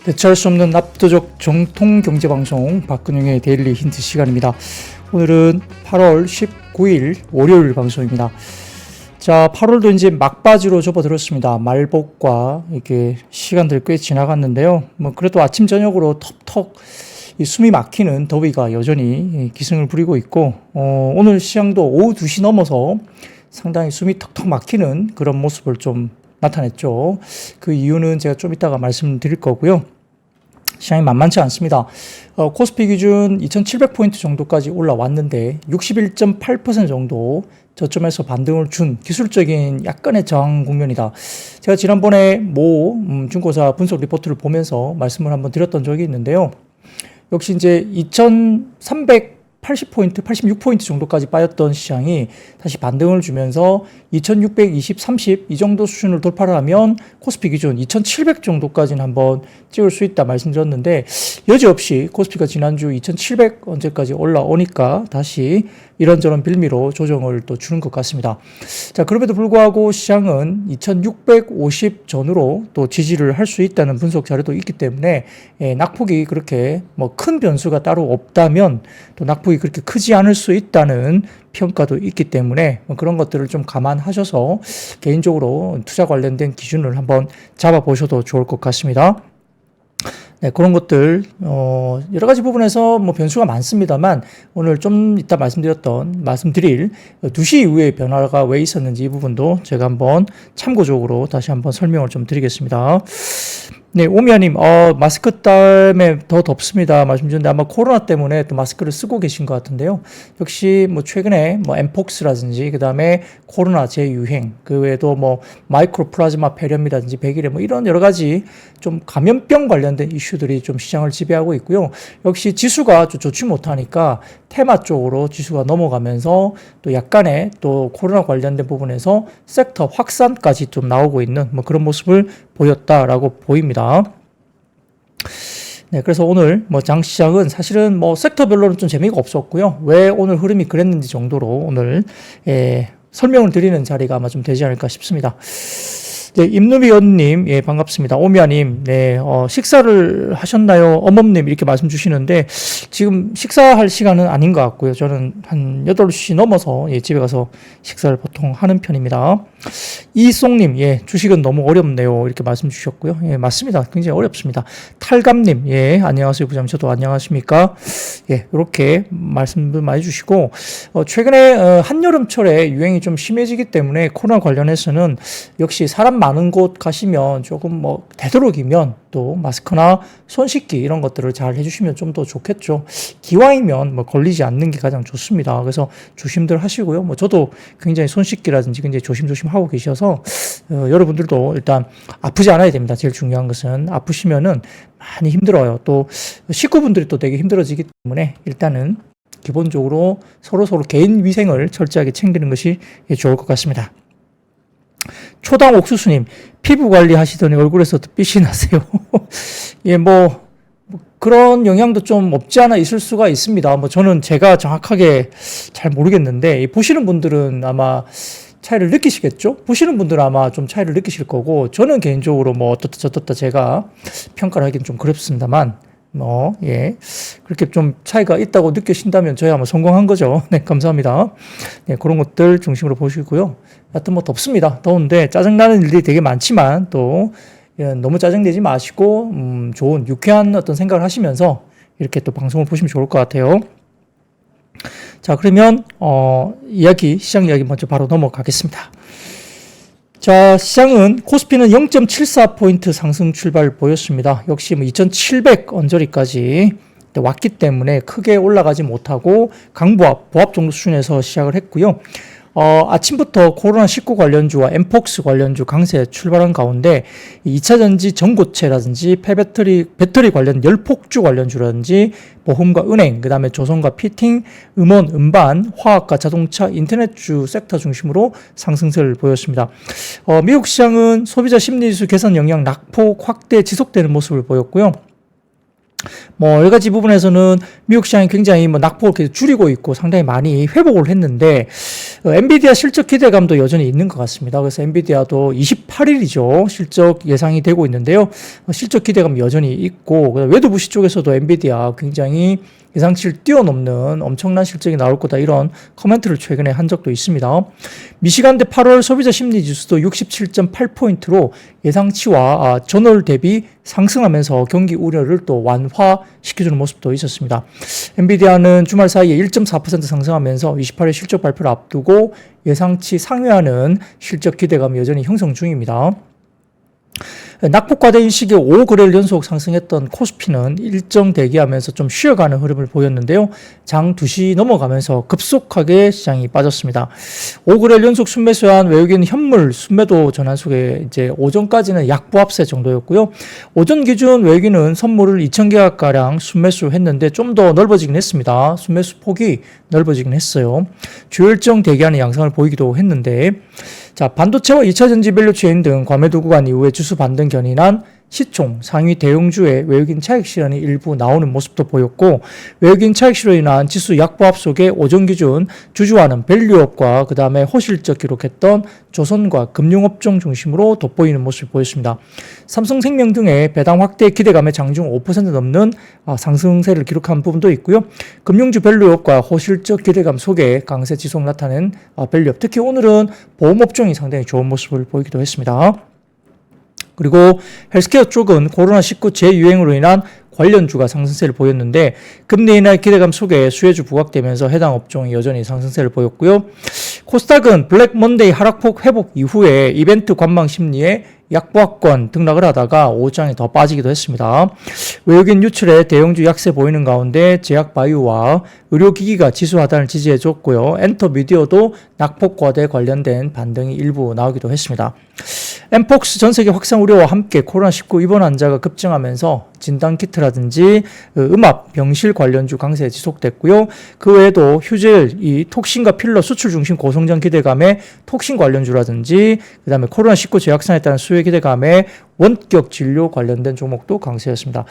대체할 수 없는 압도적 정통 경제방송 박근영의 데일리 힌트 시간입니다. 오늘은 8월 19일 월요일 방송입니다. 자, 8월도 이제 막바지로 접어들었습니다. 말복과 이렇게 시간들 꽤 지나갔는데요. 그래도 아침 저녁으로 턱턱 이 숨이 막히는 더위가 여전히 기승을 부리고 있고, 오늘 시장도 오후 2시 넘어서 상당히 숨이 턱턱 막히는 그런 모습을 좀 나타냈죠. 그 이유는 제가 좀 이따가 말씀드릴 거고요. 시장이 만만치 않습니다. 코스피 기준 2700포인트 정도까지 올라왔는데 61.8% 정도 저점에서 반등을 준 기술적인 약간의 저항 국면이다. 제가 지난번에 모 중고사 분석 리포트를 보면서 말씀을 한번 드렸던 적이 있는데요. 역시 이제 2380포인트, 86포인트 정도까지 빠졌던 시장이 다시 반등을 주면서 2620, 30 이 정도 수준을 돌파를 하면 코스피 기준 2700 정도까지는 한번 찍을 수 있다 말씀드렸는데, 여지없이 코스피가 지난주 2700 언제까지 올라오니까 다시 이런저런 빌미로 조정을 또 주는 것 같습니다. 자, 그럼에도 불구하고 시장은 2650 전후로 또 지지를 할 수 있다는 분석 자료도 있기 때문에 낙폭이 그렇게 큰 변수가 따로 없다면 또 낙폭이 그렇게 크지 않을 수 있다는 평가도 있기 때문에 그런 것들을 좀 감안하셔서 개인적으로 투자 관련된 기준을 한번 잡아보셔도 좋을 것 같습니다. 네, 그런 것들, 여러 가지 부분에서 변수가 많습니다만, 오늘 좀 이따 말씀드릴 2시 이후의 변화가 왜 있었는지 이 부분도 제가 한번 참고적으로 다시 한번 설명을 좀 드리겠습니다. 네, 오미아님, 마스크 때문에 더 덥습니다. 말씀 주셨는데 아마 코로나 때문에 또 마스크를 쓰고 계신 것 같은데요. 역시 최근에 엠폭스라든지 그 다음에 코로나 재유행, 그 외에도 마이크로 플라즈마 폐렴이라든지 백일에 이런 여러 가지 좀 감염병 관련된 이슈들이 좀 시장을 지배하고 있고요. 역시 지수가 좀 좋지 못하니까 테마 쪽으로 지수가 넘어가면서 또 약간의 또 코로나 관련된 부분에서 섹터 확산까지 좀 나오고 있는 그런 모습을 보였다라고 보입니다. 네, 그래서 오늘 장시장은 사실은 섹터별로는 좀 재미가 없었고요. 왜 오늘 흐름이 그랬는지 정도로 오늘 설명을 드리는 자리가 아마 좀 되지 않을까 싶습니다. 네, 임누미연님, 예, 반갑습니다. 오미아님, 네, 식사를 하셨나요? 어멈님, 이렇게 말씀 주시는데, 지금 식사할 시간은 아닌 것 같고요. 저는 한 8시 넘어서, 집에 가서 식사를 보통 하는 편입니다. 이송님, 예, 주식은 너무 어렵네요. 이렇게 말씀 주셨고요. 예, 맞습니다. 굉장히 어렵습니다. 탈감님, 예, 안녕하세요. 부장님, 저도 안녕하십니까? 예, 이렇게 말씀도 많이 주시고, 최근에, 한여름철에 유행이 좀 심해지기 때문에 코로나 관련해서는 역시 사람 많은 곳 가시면 조금 되도록이면 또 마스크나 손 씻기 이런 것들을 잘 해주시면 좀 더 좋겠죠. 기왕이면 걸리지 않는 게 가장 좋습니다. 그래서 조심들 하시고요. 저도 굉장히 손 씻기라든지 굉장히 조심조심 하고 계셔서 여러분들도 일단 아프지 않아야 됩니다. 제일 중요한 것은 아프시면은 많이 힘들어요. 또 식구분들이 또 되게 힘들어지기 때문에 일단은 기본적으로 서로 개인 위생을 철저하게 챙기는 것이 좋을 것 같습니다. 초당 옥수수님, 피부 관리 하시더니 얼굴에서 빛이 나세요. 예, 그런 영향도 좀 없지 않아 있을 수가 있습니다. 저는 제가 정확하게 잘 모르겠는데, 보시는 분들은 아마 차이를 느끼시겠죠? 보시는 분들은 아마 좀 차이를 느끼실 거고, 저는 개인적으로 어떻다 저떻다 제가 평가를 하기는 좀 그렇습니다만, 예. 그렇게 좀 차이가 있다고 느끼신다면 저희 아마 성공한 거죠. 네, 감사합니다. 네, 그런 것들 중심으로 보시고요. 하여튼 덥습니다. 더운데 짜증나는 일들이 되게 많지만 또 너무 짜증내지 마시고, 좋은 유쾌한 어떤 생각을 하시면서 이렇게 또 방송을 보시면 좋을 것 같아요. 자, 그러면, 시장 이야기 먼저 바로 넘어가겠습니다. 자, 시장은 코스피는 0.74포인트 상승 출발 보였습니다. 역시 2700 언저리까지 왔기 때문에 크게 올라가지 못하고 보합 정도 수준에서 시작을 했고요. 아침부터 코로나19 관련주와 엠폭스 관련주 강세 출발한 가운데 2차전지 전고체라든지 배터리 관련 열폭주 관련주라든지 보험과 은행, 그 다음에 조선과 피팅, 음원, 음반, 화학과 자동차, 인터넷주 섹터 중심으로 상승세를 보였습니다. 미국 시장은 소비자 심리지수 개선 영향 낙폭 확대 지속되는 모습을 보였고요. 뭐 여러 가지 부분에서는 미국 시장이 굉장히 뭐 낙폭을 계속 줄이고 있고 상당히 많이 회복을 했는데 엔비디아 실적 기대감도 여전히 있는 것 같습니다. 그래서 엔비디아도 28일이죠. 실적 예상이 되고 있는데요. 실적 기대감 여전히 있고 외도부시 쪽에서도 엔비디아 굉장히 예상치를 뛰어넘는 엄청난 실적이 나올 거다 이런 코멘트를 최근에 한 적도 있습니다. 미시간대 8월 소비자 심리 지수도 67.8포인트로 예상치와 전월 대비 상승하면서 경기 우려를 또 완화시켜주는 모습도 있었습니다. 엔비디아는 주말 사이에 1.4% 상승하면서 28일 실적 발표를 앞두고 예상치 상회하는 실적 기대감이 여전히 형성 중입니다. 낙폭과대인 시기에 5거래일 연속 상승했던 코스피는 일정 대기하면서 좀 쉬어가는 흐름을 보였는데요. 장 2시 넘어가면서 급속하게 시장이 빠졌습니다. 5거래일 연속 순매수한 외국인 현물 순매도 전환 속에 이제 오전까지는 약보합세 정도였고요. 오전 기준 외국인은 선물을 2,000개가량 순매수했는데 좀 더 넓어지긴 했습니다. 순매수 폭이 넓어지긴 했어요. 주요 일정 대기하는 양상을 보이기도 했는데 자, 반도체와 2차전지 밸류체인 등 과매도 구간 이후에 주수 반등 견인한 시총 상위 대형주의 외국인 차익 실현이 일부 나오는 모습도 보였고 외국인 차익 실현으로 인한 지수 약보합 속에 오전 기준 주주하는 밸류업과 그 다음에 호실적 기록했던 조선과 금융업종 중심으로 돋보이는 모습을 보였습니다. 삼성생명 등의 배당 확대 기대감에 장중 5% 넘는 상승세를 기록한 부분도 있고요. 금융주 밸류업과 호실적 기대감 속에 강세 지속 나타낸 밸류업, 특히 오늘은 보험업종이 상당히 좋은 모습을 보이기도 했습니다. 그리고 헬스케어 쪽은 코로나19 재유행으로 인한 관련주가 상승세를 보였는데 금리 인하 기대감 속에 수혜주 부각되면서 해당 업종이 여전히 상승세를 보였고요. 코스닥은 블랙 먼데이 하락폭 회복 이후에 이벤트 관망 심리에 약보합권 등락을 하다가 오후장에 더 빠지기도 했습니다. 외국인 유출에 대형주 약세 보이는 가운데 제약바이오와 의료기기가 지수 하단을 지지해줬고요. 엔터미디어도 낙폭 과대 관련된 반등이 일부 나오기도 했습니다. 엠폭스 전세계 확산 우려와 함께 코로나19 입원 환자가 급증하면서 진단키트라든지 음압, 병실 관련주 강세 지속됐고요. 그 외에도 휴젤, 이 톡신과 필러 수출 중심 고성장 기대감에 톡신 관련주라든지 그 다음에 코로나19 재확산에 따른 수혜 기대감에 원격 진료 관련된 종목도 강세였습니다.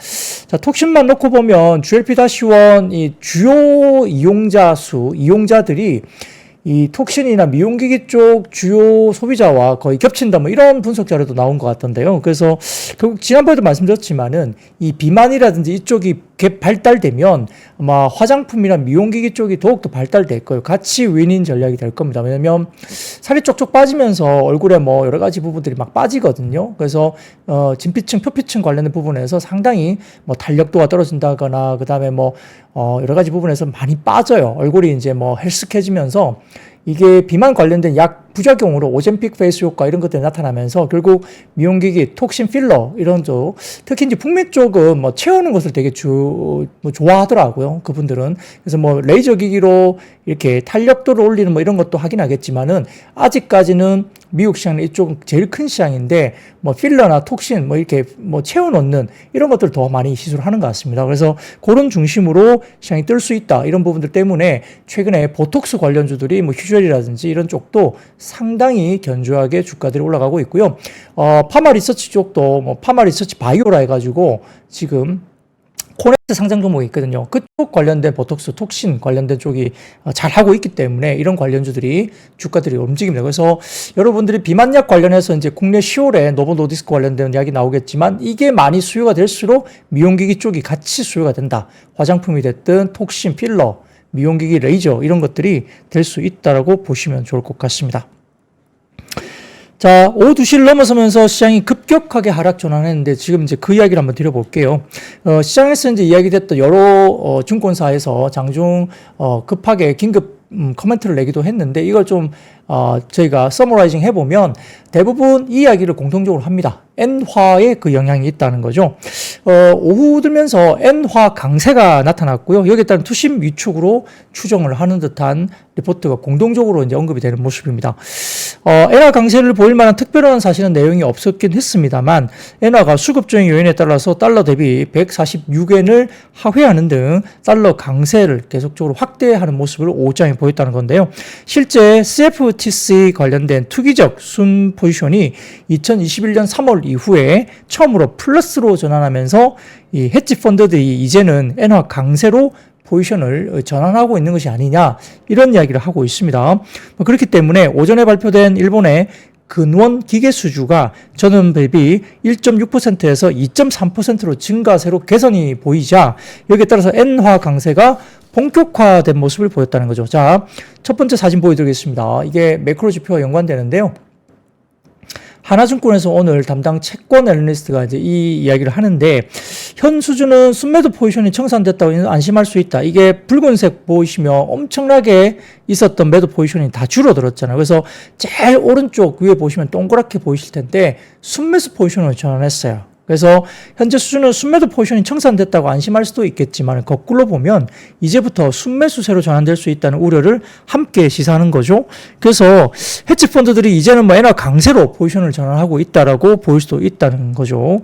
자, 톡신만 놓고 보면 GLP-1 이 주요 이용자 수, 이용자들이 이 톡신이나 미용기기 쪽 주요 소비자와 거의 겹친다 뭐 이런 분석 자료도 나온 것 같던데요. 그래서 결국 지난번에도 말씀드렸지만은 이 비만이라든지 이쪽이 발달되면 아마 화장품이나 미용기기 쪽이 더욱더 발달될 거예요. 같이 윈인 전략이 될 겁니다. 왜냐면 살이 쪽쪽 빠지면서 얼굴에 뭐 여러 가지 부분들이 막 빠지거든요. 그래서 진피층, 표피층 관련된 부분에서 상당히 뭐 탄력도가 떨어진다거나 그다음에 뭐 여러 가지 부분에서 많이 빠져요. 얼굴이 이제 뭐 헬스케지면서 이게 비만 관련된 약 부작용으로 오젬픽 페이스 효과 이런 것들이 나타나면서 결국 미용기기, 톡신 필러 이런 쪽 특히 이제 북미 쪽은 뭐 채우는 것을 되게 좋아하더라고요. 그분들은. 그래서 뭐 레이저 기기로 이렇게 탄력도를 올리는 뭐 이런 것도 하긴 하겠지만은 아직까지는 미국 시장은 이쪽은 제일 큰 시장인데 뭐 필러나 톡신 뭐 이렇게 뭐 채워넣는 이런 것들을 더 많이 시술을 하는 것 같습니다. 그래서 그런 중심으로 시장이 뜰 수 있다 이런 부분들 때문에 최근에 보톡스 관련주들이 뭐 휴젤이라든지 이런 쪽도 상당히 견조하게 주가들이 올라가고 있고요. 파마 리서치 쪽도 뭐 파마 리서치 바이오라 해가지고 지금 코넥트 상장 종목이 있거든요. 그쪽 관련된 보톡스, 톡신 관련된 쪽이 잘 하고 있기 때문에 이런 관련주들이 주가들이 움직입니다. 그래서 여러분들이 비만약 관련해서 이제 국내 10월에 노보 노디스크 관련된 이야기 나오겠지만 이게 많이 수요가 될수록 미용기기 쪽이 같이 수요가 된다. 화장품이 됐든 톡신, 필러, 미용기기, 레이저 이런 것들이 될 수 있다라고 보시면 좋을 것 같습니다. 자, 오후 2시를 넘어서면서 시장이 급격하게 하락 전환했는데 지금 이제 그 이야기를 한번 드려볼게요. 시장에서 이제 이야기됐던 여러 증권사에서 장중 급하게 긴급 코멘트를 내기도 했는데 이걸 좀 저희가 서머라이징 해보면 대부분 이 이야기를 공통적으로 합니다. 엔화에 그 영향이 있다는 거죠. 오후 들면서 엔화 강세가 나타났고요. 여기에 따른 투심 위축으로 추정을 하는 듯한 리포트가 공동적으로 이제 언급이 되는 모습입니다. 엔화 강세를 보일 만한 특별한 사실은 내용이 없었긴 했습니다만 엔화가 수급적인 요인에 따라서 달러 대비 146엔을 하회하는 등 달러 강세를 계속적으로 확대하는 모습을 5장에 보였다는 건데요. 실제 CFTC 관련된 투기적 순 포지션이 2021년 3월 이후에 처음으로 플러스로 전환하면서 이 헤지 펀드들이 이제는 엔화 강세로 포지션을 전환하고 있는 것이 아니냐 이런 이야기를 하고 있습니다. 그렇기 때문에 오전에 발표된 일본의 근원 기계수주가 전년 대비 1.6%에서 2.3%로 증가세로 개선이 보이자 여기에 따라서 엔화 강세가 본격화된 모습을 보였다는 거죠. 자, 첫 번째 사진 보여드리겠습니다. 이게 매크로 지표와 연관되는데요. 하나증권에서 오늘 담당 채권 애널리스트가 이제 이 이야기를 하는데 현 수준은 순매도 포지션이 청산됐다고 안심할 수 있다. 이게 붉은색 보이시면 엄청나게 있었던 매도 포지션이 다 줄어들었잖아요. 그래서 제일 오른쪽 위에 보시면 동그랗게 보이실 텐데 순매수 포지션을 전환했어요. 그래서 현재 수준은 순매도 포지션이 청산됐다고 안심할 수도 있겠지만 거꾸로 보면 이제부터 순매수세로 전환될 수 있다는 우려를 함께 시사하는 거죠. 그래서 헤지 펀드들이 이제는 뭐 엔화 강세로 포지션을 전환하고 있다라고 보일 수도 있다는 거죠.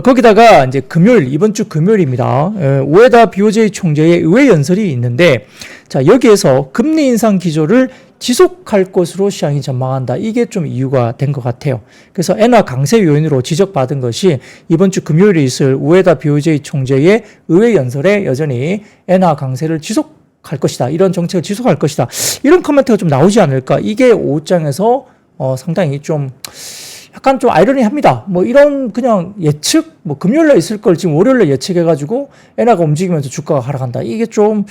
거기다가 이제 금요일, 이번 주 금요일입니다. 우에다 BOJ 총재의 의회 연설이 있는데 자, 여기에서 금리 인상 기조를 지속할 것으로 시장이 전망한다. 이게 좀 이유가 된 것 같아요. 그래서 엔화 강세 요인으로 지적받은 것이 이번 주 금요일에 있을 우에다 BOJ 총재의 의회 연설에 여전히 엔화 강세를 지속할 것이다. 이런 정책을 지속할 것이다. 이런 코멘트가 좀 나오지 않을까. 이게 5장에서 상당히 좀 약간 좀 아이러니합니다. 뭐 이런 그냥 예측, 뭐 금요일에 있을 걸 지금 월요일에 예측해가지고 엔화가 움직이면서 주가가 하락한다. 이게 좀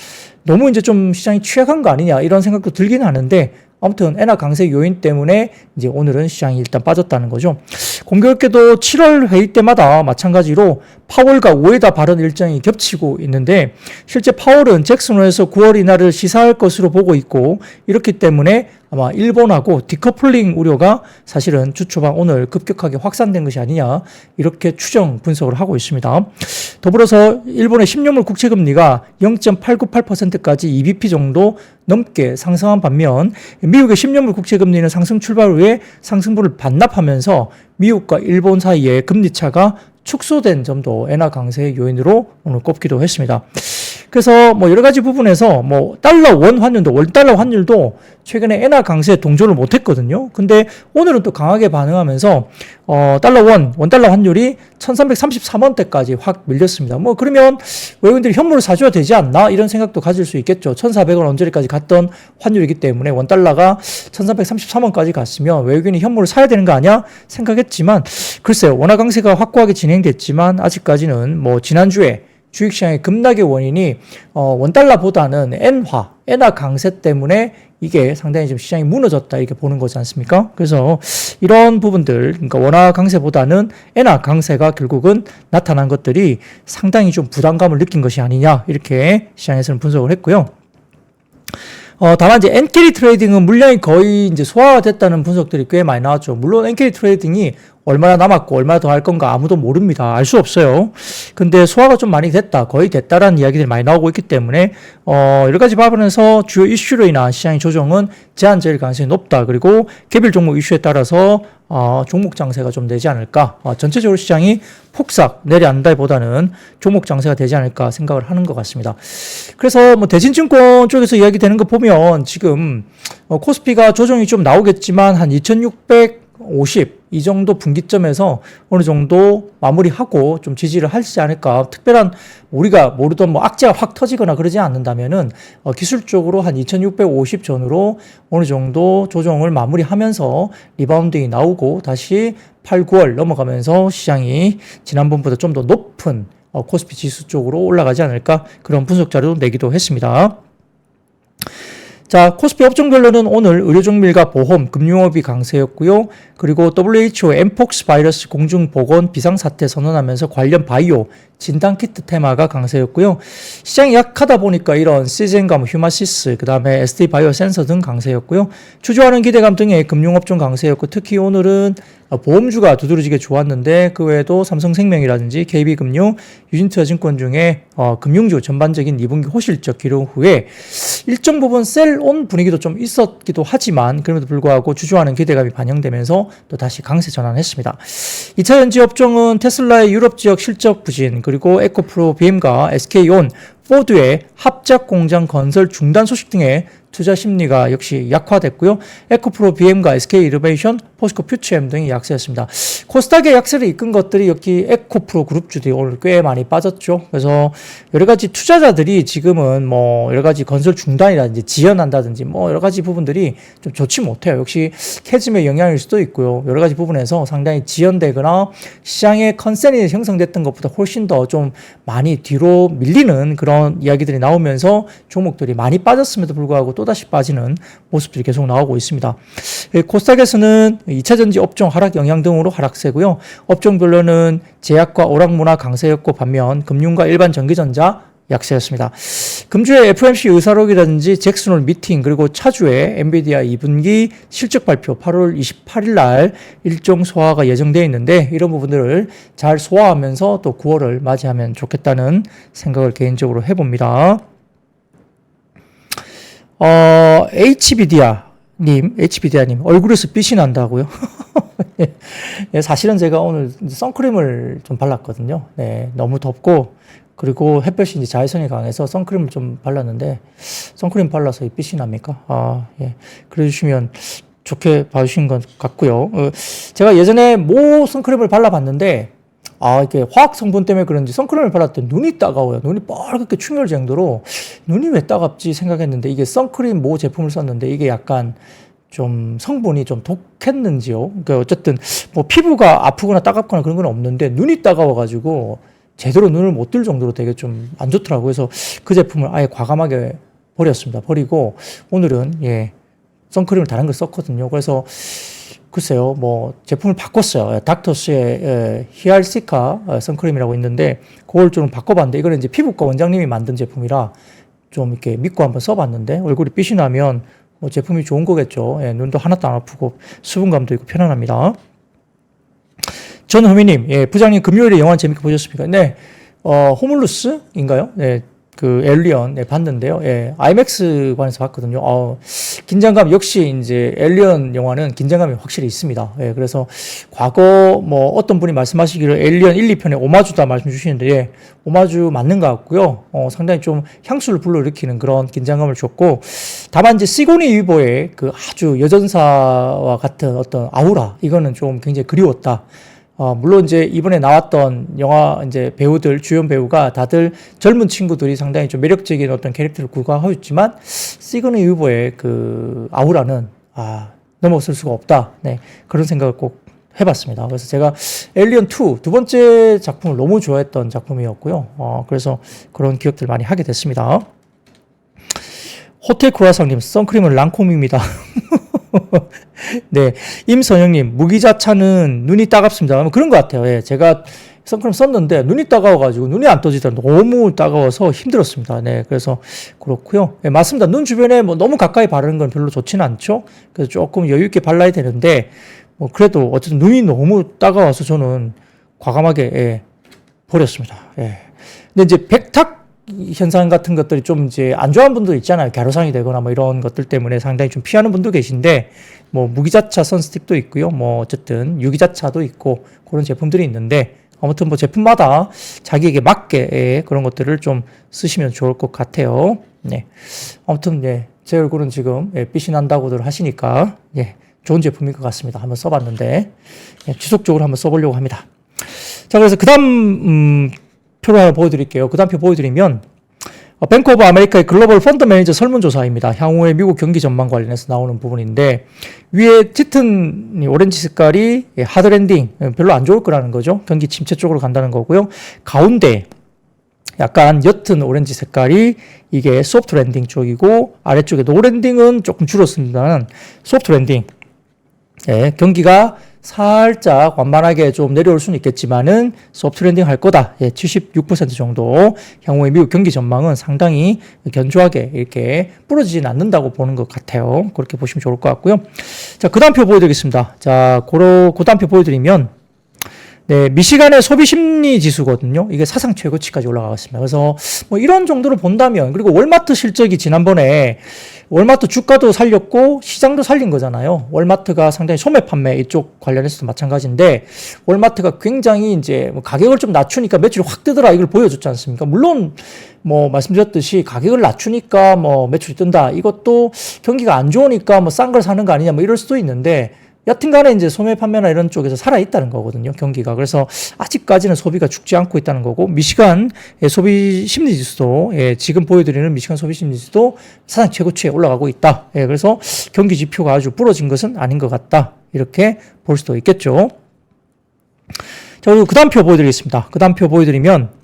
너무 이제 좀 시장이 취약한 거 아니냐 이런 생각도 들긴 하는데 아무튼 엔화 강세 요인 때문에 이제 오늘은 시장이 일단 빠졌다는 거죠. 공교롭게도 7월 회의 때마다 마찬가지로 파월과 우에다 발언 일정이 겹치고 있는데 실제 파월은 잭슨홀에서 9월 인하를 시사할 것으로 보고 있고 이렇기 때문에 아마 일본하고 디커플링 우려가 사실은 주 초반 오늘 급격하게 확산된 것이 아니냐 이렇게 추정 분석을 하고 있습니다. 더불어서 일본의 10년물 국채금리가 0.898%까지 2bp 정도 넘게 상승한 반면 미국의 10년물 국채금리는 상승 출발 후에 상승분을 반납하면서 미국과 일본 사이의 금리차가 축소된 점도 엔화 강세의 요인으로 오늘 꼽기도 했습니다. 그래서 뭐 여러 가지 부분에서 뭐 달러 원 환율도 원달러 환율도 최근에 엔화 강세에 동조를 못 했거든요. 근데 오늘은 또 강하게 반응하면서 달러 원달러 환율이 1333원대까지 확 밀렸습니다. 뭐 그러면 외국인들이 현물을 사줘야 되지 않나 이런 생각도 가질 수 있겠죠. 1400원 언저리까지 갔던 환율이기 때문에 원달러가 1333원까지 갔으면 외국인이 현물을 사야 되는 거 아니야 생각했지만 글쎄요. 원화 강세가 확고하게 진행됐지만 아직까지는 뭐 지난주에 주식시장의 급락의 원인이 원달러보다는 엔화 강세 때문에 이게 상당히 좀 시장이 무너졌다 이렇게 보는 거지 않습니까? 그래서 이런 부분들, 그러니까 원화 강세보다는 엔화 강세가 결국은 나타난 것들이 상당히 좀 부담감을 느낀 것이 아니냐 이렇게 시장에서는 분석을 했고요. 다만 이제 엔캐리 트레이딩은 물량이 거의 이제 소화됐다는 분석들이 꽤 많이 나왔죠. 물론 엔캐리 트레이딩이 얼마나 남았고 얼마나 더 할 건가 아무도 모릅니다. 알 수 없어요. 근데 소화가 좀 많이 됐다, 거의 됐다라는 이야기들이 많이 나오고 있기 때문에 여러 가지 부분에서 주요 이슈로 인한 시장의 조정은 제한될 가능성이 높다. 그리고 개별 종목 이슈에 따라서 종목 장세가 좀 되지 않을까. 전체적으로 시장이 폭삭 내려앉다기보다는 종목 장세가 되지 않을까 생각을 하는 것 같습니다. 그래서 뭐 대진증권 쪽에서 이야기되는 거 보면 지금 코스피가 조정이 좀 나오겠지만 한 2650 이 정도 분기점에서 어느 정도 마무리하고 좀 지지를 하지 않을까. 특별한 우리가 모르던 뭐 악재가 확 터지거나 그러지 않는다면은 기술적으로 한 2650 전후로 어느 정도 조정을 마무리하면서 리바운딩이 나오고 다시 8, 9월 넘어가면서 시장이 지난번보다 좀 더 높은 코스피 지수 쪽으로 올라가지 않을까. 그런 분석 자료도 내기도 했습니다. 자, 코스피 업종별로는 오늘 의료종밀과 보험, 금융업이 강세였고요. 그리고 WHO 엠폭스 바이러스 공중보건 비상사태 선언하면서 관련 바이오 진단키트 테마가 강세였고요. 시장이 약하다 보니까 이런 시젠감, 휴마시스, 그 다음에 ST 바이오 센서 등 강세였고요. 주저하는 기대감 등의 금융업종 강세였고, 특히 오늘은 보험주가 두드러지게 좋았는데 그 외에도 삼성생명이라든지 KB금융, 유진투자증권 중에 금융주 전반적인 2분기 호실적 기록 후에 일정 부분 셀온 분위기도 좀 있었기도 하지만 그럼에도 불구하고 주저하는 기대감이 반영되면서 또 다시 강세 전환했습니다. 2차 전지 업종은 테슬라의 유럽 지역 실적 부진, 그리고 에코프로 BM과 SK온, 포드의 합작 공장 건설 중단 소식 등의 투자 심리가 역시 약화됐고요. 에코프로 BM과 SK이노베이션, 포스코 퓨처엠 등이 약세였습니다. 코스닥의 약세를 이끈 것들이 여기 에코프로 그룹주들이 오늘 꽤 많이 빠졌죠. 그래서 여러 가지 투자자들이 지금은 뭐 여러 가지 건설 중단이라든지 지연한다든지 뭐 여러 가지 부분들이 좀 좋지 못해요. 역시 캐즘의 영향일 수도 있고요. 여러 가지 부분에서 상당히 지연되거나 시장의 컨센이 형성됐던 것보다 훨씬 더 좀 많이 뒤로 밀리는 그런 이야기들이 나오면서 종목들이 많이 빠졌음에도 불구하고 또다시 빠지는 모습들이 계속 나오고 있습니다. 코스닥에서는 2차전지 업종 하락 영향 등으로 하락세고요. 업종별로는 제약과 오락문화 강세였고, 반면 금융과 일반 전기전자 약세였습니다. 금주에 FOMC 의사록이라든지 잭슨홀 미팅, 그리고 차주에 엔비디아 2분기 실적 발표 8월 28일 날 일정 소화가 예정되어 있는데 이런 부분들을 잘 소화하면서 또 9월을 맞이하면 좋겠다는 생각을 개인적으로 해봅니다. HBD아님, 얼굴에서 빛이 난다고요? 예, 사실은 제가 오늘 선크림을 좀 발랐거든요. 네, 너무 덥고, 그리고 햇볕이 이제 자외선이 강해서 선크림을 좀 발랐는데, 선크림 발라서 빛이 납니까? 예. 그래 주시면 좋게 봐주신 것 같고요. 제가 예전에 모 선크림을 발라봤는데, 이게 화학 성분 때문에 그런지 선크림을 발랐더니 눈이 따가워요. 눈이 빨갛게 충혈 정도로 눈이 왜 따갑지 생각했는데 이게 선크림 모 제품을 썼는데 이게 약간 좀 성분이 좀 독했는지요. 그러니까 어쨌든 뭐 피부가 아프거나 따갑거나 그런 건 없는데 눈이 따가워가지고 제대로 눈을 못 뜰 정도로 되게 좀 안 좋더라고요. 그래서 그 제품을 아예 과감하게 버렸습니다. 버리고 오늘은 선크림을 다른 걸 썼거든요. 그래서 글쎄요, 뭐, 제품을 바꿨어요. 닥터스의 히알시카 선크림이라고 있는데, 그걸 좀 바꿔봤는데, 이거는 이제 피부과 원장님이 만든 제품이라 좀 이렇게 믿고 한번 써봤는데, 얼굴이 빛이 나면 뭐 제품이 좋은 거겠죠. 눈도 하나도 안 아프고, 수분감도 있고, 편안합니다. 전호미님, 부장님 금요일에 영화 재밌게 보셨습니까? 네, 호물루스인가요? 네. 그 엘리언 봤는데요. 아이맥스관에서 봤거든요. 긴장감 역시 이제 엘리언 영화는 긴장감이 확실히 있습니다. 그래서 과거 뭐 어떤 분이 말씀하시기를 엘리언 1, 2편에 오마주다 말씀 주시는데 오마주 맞는 것 같고요. 상당히 좀 향수를 불러일으키는 그런 긴장감을 줬고, 다만 이제 시고니 위버의 그 아주 여전사와 같은 어떤 아우라, 이거는 좀 굉장히 그리웠다. 물론 이제 이번에 나왔던 영화 이제 배우들, 주연 배우가 다들 젊은 친구들이 상당히 좀 매력적인 어떤 캐릭터를 구가하였지만, 시그니 유버의 그 아우라는, 넘어설 수가 없다. 네. 그런 생각을 꼭 해봤습니다. 그래서 제가 엘리언 2, 두 번째 작품을 너무 좋아했던 작품이었고요. 그래서 그런 기억들 많이 하게 됐습니다. 호텔 크루아상님, 선크림은 랑콤입니다. 네, 임선영님, 무기자차는 눈이 따갑습니다. 그런 것 같아요. 제가 선크림 썼는데 눈이 따가워가지고 눈이 안 떠지더라고요. 너무 따가워서 힘들었습니다. 네, 그래서 그렇고요. 맞습니다. 눈 주변에 뭐 너무 가까이 바르는 건 별로 좋지는 않죠. 그래서 조금 여유 있게 발라야 되는데, 뭐 그래도 어쨌든 눈이 너무 따가워서 저는 과감하게 버렸습니다. 근데 이제 백탁 현상 같은 것들이 좀 이제 안 좋아하는 분도 있잖아요. 갸루상이 되거나 뭐 이런 것들 때문에 상당히 좀 피하는 분도 계신데, 뭐 무기자차 선스틱도 있고요. 뭐 어쨌든 유기자차도 있고 그런 제품들이 있는데, 아무튼 뭐 제품마다 자기에게 맞게 그런 것들을 좀 쓰시면 좋을 것 같아요. 네. 아무튼 제 얼굴은 지금 빛이 난다고들 하시니까 좋은 제품인 것 같습니다. 한번 써봤는데 지속적으로 한번 써보려고 합니다. 자, 그래서 그다음 표를 하나 보여드릴게요. 그 다음 표 보여드리면 뱅크 오브 아메리카의 글로벌 펀드 매니저 설문조사입니다. 향후의 미국 경기 전망 관련해서 나오는 부분인데, 위에 짙은 오렌지 색깔이 하드 랜딩, 별로 안 좋을 거라는 거죠. 경기 침체 쪽으로 간다는 거고요. 가운데 약간 옅은 오렌지 색깔이 이게 소프트 랜딩 쪽이고, 아래쪽에 노 랜딩은 조금 줄었습니다만 소프트 랜딩, 경기가 살짝 완만하게 좀 내려올 수는 있겠지만은 소프트 랜딩 할 거다. 76% 정도. 향후에 미국 경기 전망은 상당히 견조하게 이렇게 부러지진 않는다고 보는 것 같아요. 그렇게 보시면 좋을 것 같고요. 자, 그 다음 표 보여드리겠습니다. 자, 그 다음 표 보여드리면 네, 미시간의 소비 심리 지수거든요. 이게 사상 최고치까지 올라가겠습니다. 그래서 뭐 이런 정도로 본다면, 그리고 월마트 실적이 지난번에 월마트 주가도 살렸고 시장도 살린 거잖아요. 월마트가 상당히 소매 판매 이쪽 관련해서도 마찬가지인데, 월마트가 굉장히 이제 뭐 가격을 좀 낮추니까 매출이 확 뜨더라 이걸 보여줬지 않습니까? 물론 뭐 말씀드렸듯이 가격을 낮추니까 뭐 매출이 뜬다. 이것도 경기가 안 좋으니까 뭐 싼 걸 사는 거 아니냐 뭐 이럴 수도 있는데, 여튼 간에 이제 소매 판매나 이런 쪽에서 살아있다는 거거든요, 경기가. 그래서 아직까지는 소비가 죽지 않고 있다는 거고, 미시간 소비 심리 지수도, 지금 보여드리는 미시간 소비 심리 지수도 사상 최고치에 올라가고 있다. 그래서 경기 지표가 아주 부러진 것은 아닌 것 같다. 이렇게 볼 수도 있겠죠. 자, 그리고 그 다음 표 보여드리겠습니다. 그 다음 표 보여드리면,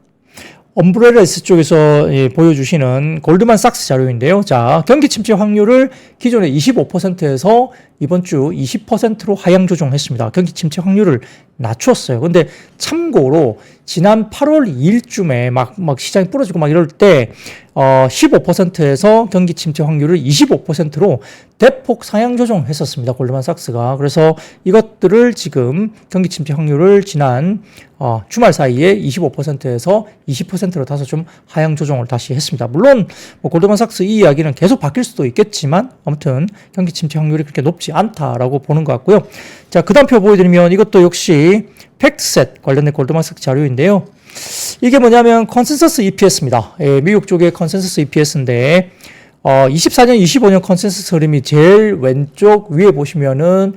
엄브레라스 쪽에서 보여주시는 골드만삭스 자료인데요. 자, 경기 침체 확률을 기존에 25%에서 이번 주 20%로 하향 조정했습니다. 경기 침체 확률을 낮췄어요. 근데 참고로 지난 8월 2일쯤에 막 시장이 부러지고 막 이럴 때 15%에서 경기 침체 확률을 25%로 대폭 상향 조정했었습니다. 골드만삭스가. 그래서 이것들을 지금 경기 침체 확률을 지난 주말 사이에 25%에서 20%로 다소 좀 하향 조정을 다시 했습니다. 물론 뭐 골드만삭스 이 이야기는 계속 바뀔 수도 있겠지만 아무튼 경기 침체 확률이 그렇게 높지 않다라고 보는 것 같고요. 자, 그 다음 표 보여드리면 이것도 역시 팩트셋 관련된 골드만삭스 자료인데요. 이게 뭐냐면 컨센서스 EPS입니다. 미국 쪽의 컨센서스 EPS인데 24년, 25년 컨센서스 흐름이 제일 왼쪽 위에 보시면은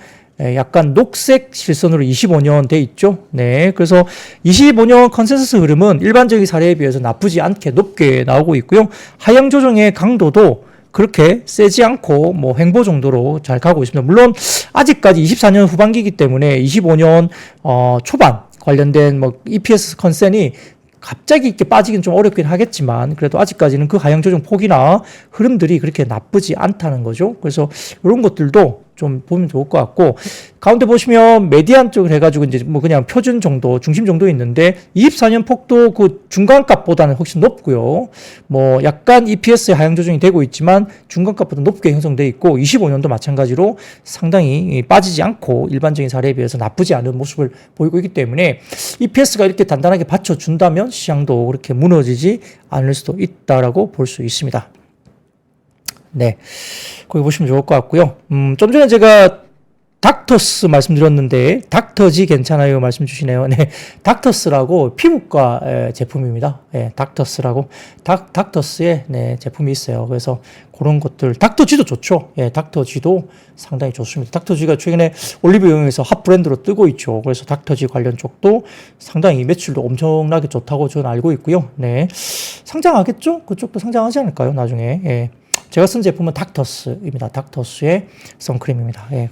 약간 녹색 실선으로 25년 돼 있죠. 네. 그래서 25년 컨센서스 흐름은 일반적인 사례에 비해서 나쁘지 않게 높게 나오고 있고요. 하향 조정의 강도도 그렇게 세지 않고 뭐 횡보 정도로 잘 가고 있습니다. 물론 아직까지 24년 후반기이기 때문에 25년 초반 관련된 뭐 EPS 컨센이 갑자기 이렇게 빠지긴 좀 어렵긴 하겠지만 그래도 아직까지는 그 하향 조정 폭이나 흐름들이 그렇게 나쁘지 않다는 거죠. 그래서 이런 것들도 좀 보면 좋을 것 같고, 가운데 보시면 메디안 쪽을 해가지고 이제 뭐 그냥 표준 정도, 중심 정도 있는데 24년 폭도 그 중간값보다는 훨씬 높고요. 뭐 약간 EPS의 하향 조정이 되고 있지만 중간값보다 높게 형성돼 있고 25년도 마찬가지로 상당히 빠지지 않고 일반적인 사례에 비해서 나쁘지 않은 모습을 보이고 있기 때문에 EPS가 이렇게 단단하게 받쳐준다면 시장도 그렇게 무너지지 않을 수도 있다라고 볼 수 있습니다. 네. 거기 보시면 좋을 것 같고요. 좀 전에 제가 닥터스 말씀드렸는데, 닥터지 괜찮아요 말씀 주시네요. 네. 닥터스라고 피부과 제품입니다. 네. 닥터스라고. 닥터스의 네, 제품이 있어요. 그래서 그런 것들. 닥터지도 좋죠. 예, 닥터지도 상당히 좋습니다. 닥터지가 최근에 올리브영에서 핫 브랜드로 뜨고 있죠. 그래서 닥터지 관련 쪽도 상당히 매출도 엄청나게 좋다고 저는 알고 있고요. 네. 상장하겠죠? 그쪽도 상장하지 않을까요? 나중에. 예. 제가 쓴 제품은 닥터스입니다. 닥터스의 선크림입니다. 예.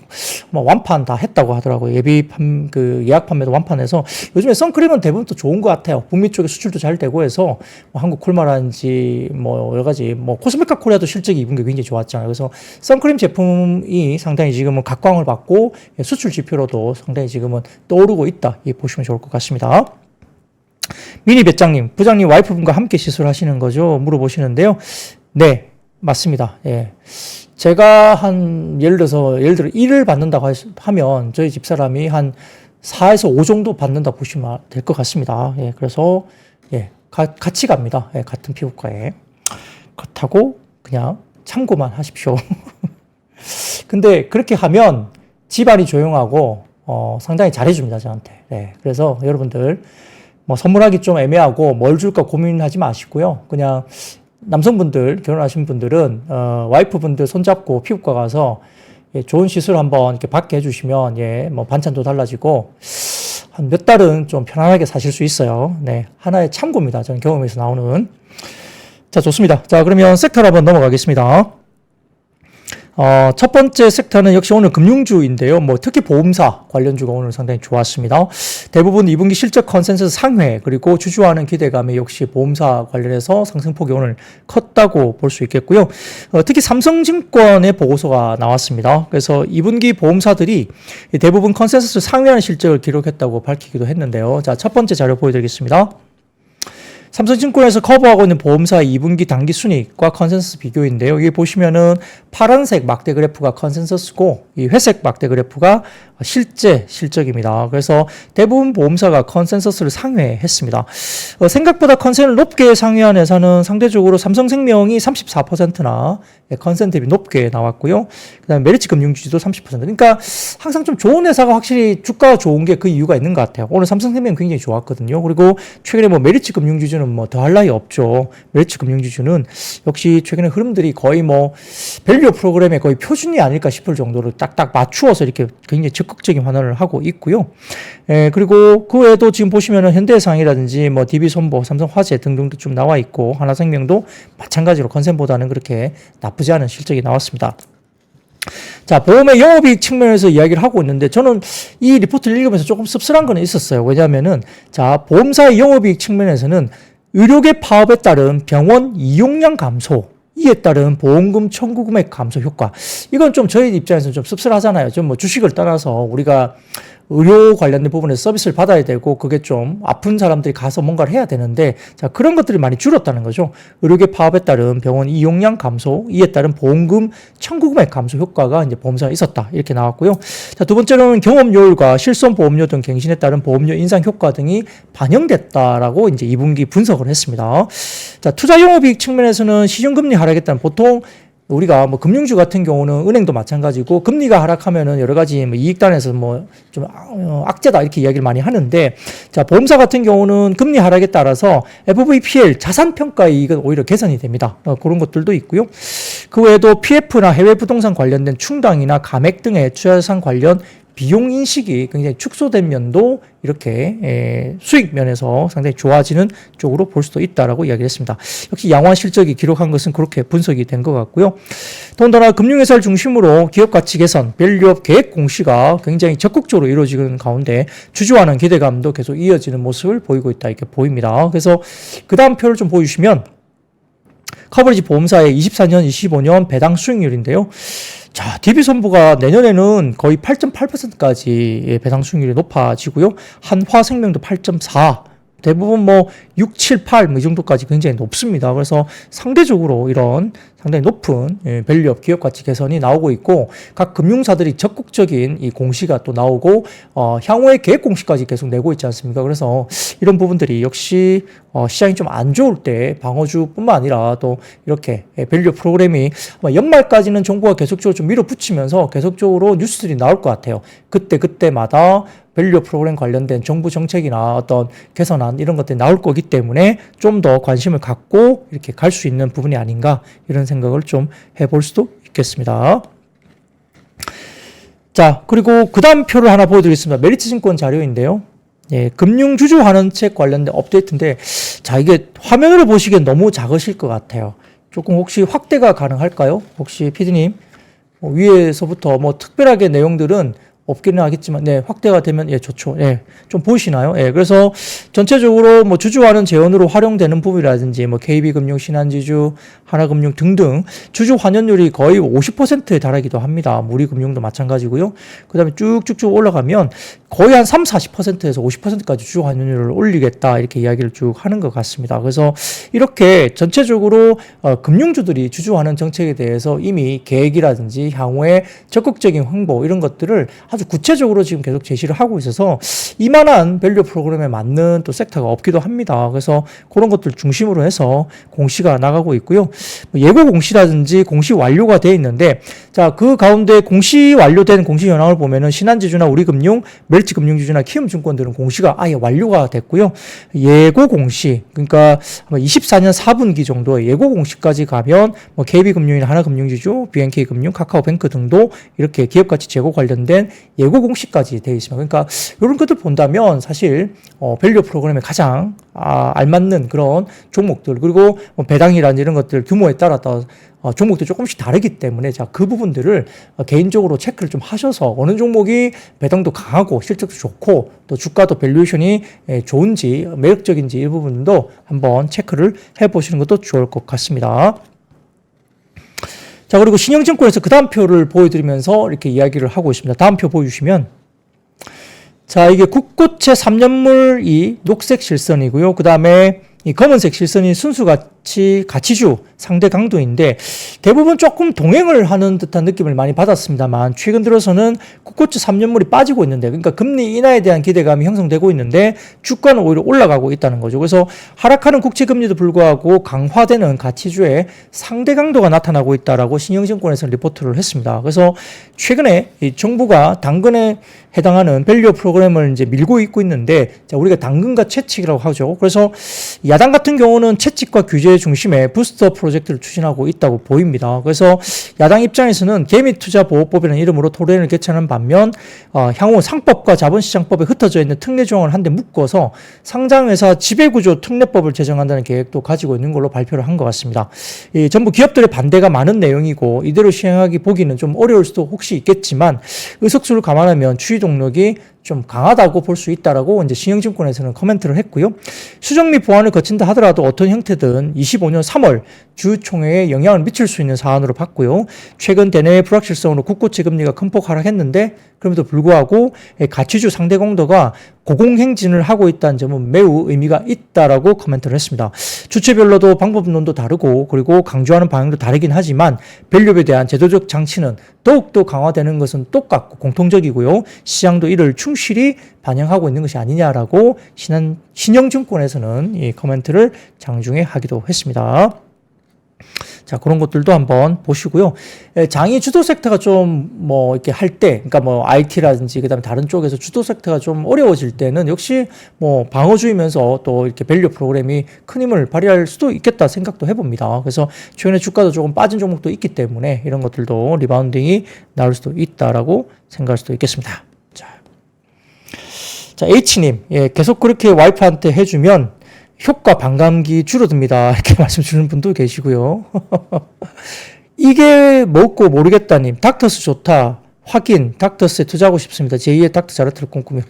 뭐 완판 다 했다고 하더라고요. 예약 판매도 완판해서 요즘에 선크림은 대부분 또 좋은 것 같아요. 북미 쪽에 수출도 잘 되고 해서 뭐 한국 콜마라든지 뭐 여러 가지 뭐 코스메카 코리아도 실적이 입은 게 굉장히 좋았잖아요. 그래서 선크림 제품이 상당히 지금은 각광을 받고 수출 지표로도 상당히 지금은 떠오르고 있다. 보시면 좋을 것 같습니다. 미니 배짱님, 부장님 와이프분과 함께 시술하시는 거죠? 물어보시는데요. 네. 맞습니다. 예. 제가 예를 들어 1을 받는다고 하면 저희 집사람이 한 4에서 5 정도 받는다 보시면 될 것 같습니다. 예. 그래서, 예. 같이 갑니다. 예. 같은 피부과에. 그렇다고 그냥 참고만 하십시오. 근데 그렇게 하면 집안이 조용하고, 상당히 잘해줍니다. 저한테. 네. 그래서 여러분들, 뭐 선물하기 좀 애매하고 뭘 줄까 고민하지 마시고요. 그냥 남성분들, 결혼하신 분들은, 와이프분들 손잡고 피부과 가서, 예, 좋은 시술 한번 이렇게 받게 해주시면, 예, 뭐 반찬도 달라지고, 한 몇 달은 좀 편안하게 사실 수 있어요. 네. 하나의 참고입니다. 저는 경험에서 나오는. 자, 좋습니다. 자, 그러면 섹터로 한번 넘어가겠습니다. 첫 번째 섹터는 역시 오늘 금융주인데요. 뭐 특히 보험사 관련주가 오늘 상당히 좋았습니다. 대부분 2분기 실적 컨센서스 상회 그리고 주주하는 기대감이 역시 보험사 관련해서 상승폭이 오늘 컸다고 볼 수 있겠고요. 특히 삼성증권의 보고서가 나왔습니다. 그래서 2분기 보험사들이 대부분 컨센서스 상회하는 실적을 기록했다고 밝히기도 했는데요. 자, 첫 번째 자료 보여드리겠습니다. 삼성증권에서 커버하고 있는 보험사 2분기 당기 순이익과 컨센서스 비교인데요. 여기 보시면은 파란색 막대 그래프가 컨센서스고 이 회색 막대 그래프가 실제 실적입니다. 그래서 대부분 보험사가 컨센서스를 상회했습니다. 생각보다 컨센을 높게 상회한 회사는 상대적으로 삼성생명이 34%나 컨센 대비 높게 나왔고요. 그다음에 메리츠금융주도 30%. 그러니까 항상 좀 좋은 회사가 확실히 주가가 좋은 게 그 이유가 있는 것 같아요. 오늘 삼성생명 굉장히 좋았거든요. 그리고 최근에 뭐 메리츠금융주주는 뭐 더할 나위 없죠. 메리츠금융주주는 역시 최근에 흐름들이 거의 뭐 밸류 프로그램의 거의 표준이 아닐까 싶을 정도로 딱딱 맞추어서 이렇게 굉장히 적극적인 환원을 하고 있고요. 그리고 그 외에도 지금 보시면은 현대해상이라든지 뭐 DB손보, 삼성화재 등등도 좀 나와 있고 하나생명도 마찬가지로 컨센보다는 그렇게 나쁘지 않은 실적이 나왔습니다. 자, 보험의 영업이익 측면에서 이야기를 하고 있는데 저는 이 리포트를 읽으면서 조금 씁쓸한 건 있었어요. 왜냐하면은 자, 보험사의 영업이익 측면에서는 의료계 파업에 따른 병원 이용량 감소 이에 따른 보험금 청구 금액 감소 효과. 이건 좀 저희 입장에서는 좀 씁쓸하잖아요. 좀 뭐 주식을 떠나서 우리가 의료 관련된 부분에서 서비스를 받아야 되고 그게 좀 아픈 사람들이 가서 뭔가를 해야 되는데 자, 그런 것들이 많이 줄었다는 거죠. 의료계 파업에 따른 병원 이용량 감소, 이에 따른 보험금 청구 금액 감소 효과가 이제 보험사에 있었다. 이렇게 나왔고요. 자, 두 번째로는 경험료율과 실손 보험료 등 갱신에 따른 보험료 인상 효과 등이 반영됐다라고 이제 2분기 분석을 했습니다. 자, 투자 영업이익 측면에서는 시중금리 하락했다는 보통 우리가 뭐 금융주 같은 경우는 은행도 마찬가지고 금리가 하락하면은 여러 가지 뭐 이익단에서 뭐 좀 악재다 이렇게 이야기를 많이 하는데 자, 보험사 같은 경우는 금리 하락에 따라서 FVPL 자산 평가 이익은 오히려 개선이 됩니다. 그런 것들도 있고요. 그 외에도 PF나 해외 부동산 관련된 충당이나 감액 등의 투자자산 관련 비용 인식이 굉장히 축소된 면도 이렇게 수익 면에서 상당히 좋아지는 쪽으로 볼 수도 있다라고 이야기를 했습니다. 역시 양호한 실적이 기록한 것은 그렇게 분석이 된 것 같고요. 더군다나 금융회사를 중심으로 기업 가치 개선, 밸류업 계획 공시가 굉장히 적극적으로 이루어지는 가운데 주주하는 기대감도 계속 이어지는 모습을 보이고 있다 이렇게 보입니다. 그래서 그 다음 표를 좀 보여주시면 커버리지 보험사의 24년, 25년 배당 수익률인데요. 자, DB손보가 내년에는 거의 8.8%까지 배당 수익률이 높아지고요. 한화생명도 8.4%. 대부분 뭐 6, 7, 8 이 정도까지 굉장히 높습니다. 그래서 상대적으로 이런 상당히 높은 밸류업 기업 가치 개선이 나오고 있고 각 금융사들이 적극적인 이 공시가 또 나오고 향후의 계획 공시까지 계속 내고 있지 않습니까? 그래서 이런 부분들이 역시 시장이 좀 안 좋을 때 방어주뿐만 아니라 또 이렇게 밸류 프로그램이 연말까지는 정부가 계속적으로 좀 밀어붙이면서 계속적으로 뉴스들이 나올 것 같아요. 그때마다 밸류 프로그램 관련된 정부 정책이나 어떤 개선안 이런 것들이 나올 거기 때문에 좀 더 관심을 갖고 이렇게 갈 수 있는 부분이 아닌가 이런 생각을 좀 해볼 수도 있겠습니다. 자, 그리고 그 다음 표를 하나 보여드리겠습니다. 메리츠증권 자료인데요. 예, 금융주주 환원책 관련된 업데이트인데 자, 이게 화면으로 보시기엔 너무 작으실 것 같아요. 조금 혹시 확대가 가능할까요? 혹시 PD님 위에서부터 뭐 특별하게 내용들은 없기는 하겠지만, 네, 확대가 되면, 예, 좋죠. 예, 좀 보이시나요? 예, 그래서 전체적으로 뭐 주주환원 재원으로 활용되는 부분이라든지, 뭐 KB금융, 신한지주, 하나금융 등등 주주 환원율이 거의 50%에 달하기도 합니다. 우리금융도 마찬가지고요. 그 다음에 쭉쭉쭉 올라가면 거의 한 3, 40%에서 50%까지 주주 환원율을 올리겠다. 이렇게 이야기를 쭉 하는 것 같습니다. 그래서 이렇게 전체적으로 금융주들이 주주 환원 정책에 대해서 이미 계획이라든지 향후에 적극적인 홍보 이런 것들을 아주 구체적으로 지금 계속 제시를 하고 있어서 이만한 밸류 프로그램에 맞는 또 섹터가 없기도 합니다. 그래서 그런 것들 중심으로 해서 공시가 나가고 있고요. 예고 공시라든지 공시 완료가 되어 있는데 자, 그 가운데 공시 완료된 공시 현황을 보면은 신한지주나 우리금융, 멜치금융주주나 키움증권들은 공시가 아예 완료가 됐고요. 예고 공시, 그러니까 24년 4분기 정도의 예고 공시까지 가면 뭐 KB금융이나 하나금융지주, BNK금융, 카카오뱅크 등도 이렇게 기업가치 제고 관련된 예고 공시까지 되어 있습니다. 그러니까 이런 것들 본다면 사실 밸류 프로그램에 가장 알맞는 그런 종목들, 그리고 뭐 배당이라는 이런 것들 규모에 따라서 종목도 조금씩 다르기 때문에 자, 그 부분들을 개인적으로 체크를 좀 하셔서 어느 종목이 배당도 강하고 실적도 좋고 또 주가도 밸류에이션이 좋은지 매력적인지 이 부분도 한번 체크를 해보시는 것도 좋을 것 같습니다. 자, 그리고 신영증권에서 그 다음 표를 보여드리면서 이렇게 이야기를 하고 있습니다. 다음 표 보여주시면 자, 이게 국고채 3년물이 녹색 실선이고요. 그 다음에 이 검은색 실선이 순수가치, 가치주 상대 강도인데 대부분 조금 동행을 하는 듯한 느낌을 많이 받았습니다만 최근 들어서는 국고채 3년물이 빠지고 있는데 그러니까 금리 인하에 대한 기대감이 형성되고 있는데 주가는 오히려 올라가고 있다는 거죠. 그래서 하락하는 국채금리도 불구하고 강화되는 가치주의 상대 강도가 나타나고 있다라고 신영증권에서 리포트를 했습니다. 그래서 최근에 이 정부가 당근에 해당하는 밸류 프로그램을 이제 밀고 있고 있는데 자, 우리가 당근과 채찍이라고 하죠. 그래서 야당 같은 경우는 채찍과 규제 중심의 부스터 프로젝트를 추진하고 있다고 보입니다. 그래서 야당 입장에서는 개미투자보호법이라는 이름으로 토론을 개최하는 반면 향후 상법과 자본시장법에 흩어져 있는 특례 조항을 한데 묶어서 상장회사 지배구조 특례법을 제정한다는 계획도 가지고 있는 걸로 발표를 한 것 같습니다. 이 전부 기업들의 반대가 많은 내용이고 이대로 시행하기 보기는 좀 어려울 수도 혹시 있겠지만 의석수를 감안하면 추이 동력이 좀 강하다고 볼 수 있다라고 이제 신영증권에서는 코멘트를 했고요. 수정 및 보완을 거친다 하더라도 어떤 형태든 25년 3월 주총회에 영향을 미칠 수 있는 사안으로 봤고요. 최근 대내외 불확실성으로 국고채 금리가 큰 폭 하락했는데 그럼에도 불구하고 가치주 상대 공도가 고공행진을 하고 있다는 점은 매우 의미가 있다라고 코멘트를 했습니다. 주체별로도 방법론도 다르고 그리고 강조하는 방향도 다르긴 하지만 밸류에 대한 제도적 장치는 더욱더 강화되는 것은 똑같고 공통적이고요. 시장도 이를 충실히 반영하고 있는 것이 아니냐라고 신영증권에서는 이 코멘트를 장중에 하기도 했습니다. 자, 그런 것들도 한번 보시고요. 장이 주도 섹터가 좀 뭐 이렇게 할 때, 그러니까 뭐 IT라든지 그다음에 다른 쪽에서 주도 섹터가 좀 어려워질 때는 역시 뭐 방어주이면서 또 이렇게 밸류 프로그램이 큰 힘을 발휘할 수도 있겠다 생각도 해봅니다. 그래서 최근에 주가도 조금 빠진 종목도 있기 때문에 이런 것들도 리바운딩이 나올 수도 있다라고 생각할 수도 있겠습니다. 자, H님, 예, 계속 그렇게 와이프한테 해주면 효과 반감기 줄어듭니다. 이렇게 말씀 주는 분도 계시고요. 이게 뭐고 모르겠다님. 닥터스 좋다. 확인. 닥터스에 투자하고 싶습니다. 제2의 닥터 자르트를 꿈꾸며.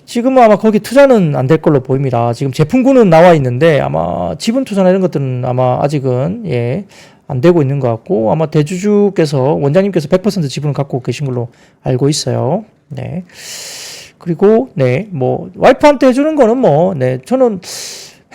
지금은 아마 거기 투자는 안 될 걸로 보입니다. 지금 제품군은 나와 있는데 아마 지분 투자나 이런 것들은 아마 아직은 예, 안 되고 있는 것 같고 아마 대주주께서 원장님께서 100% 지분을 갖고 계신 걸로 알고 있어요. 네. 그리고 네, 뭐 와이프한테 해주는 거는 뭐 네, 저는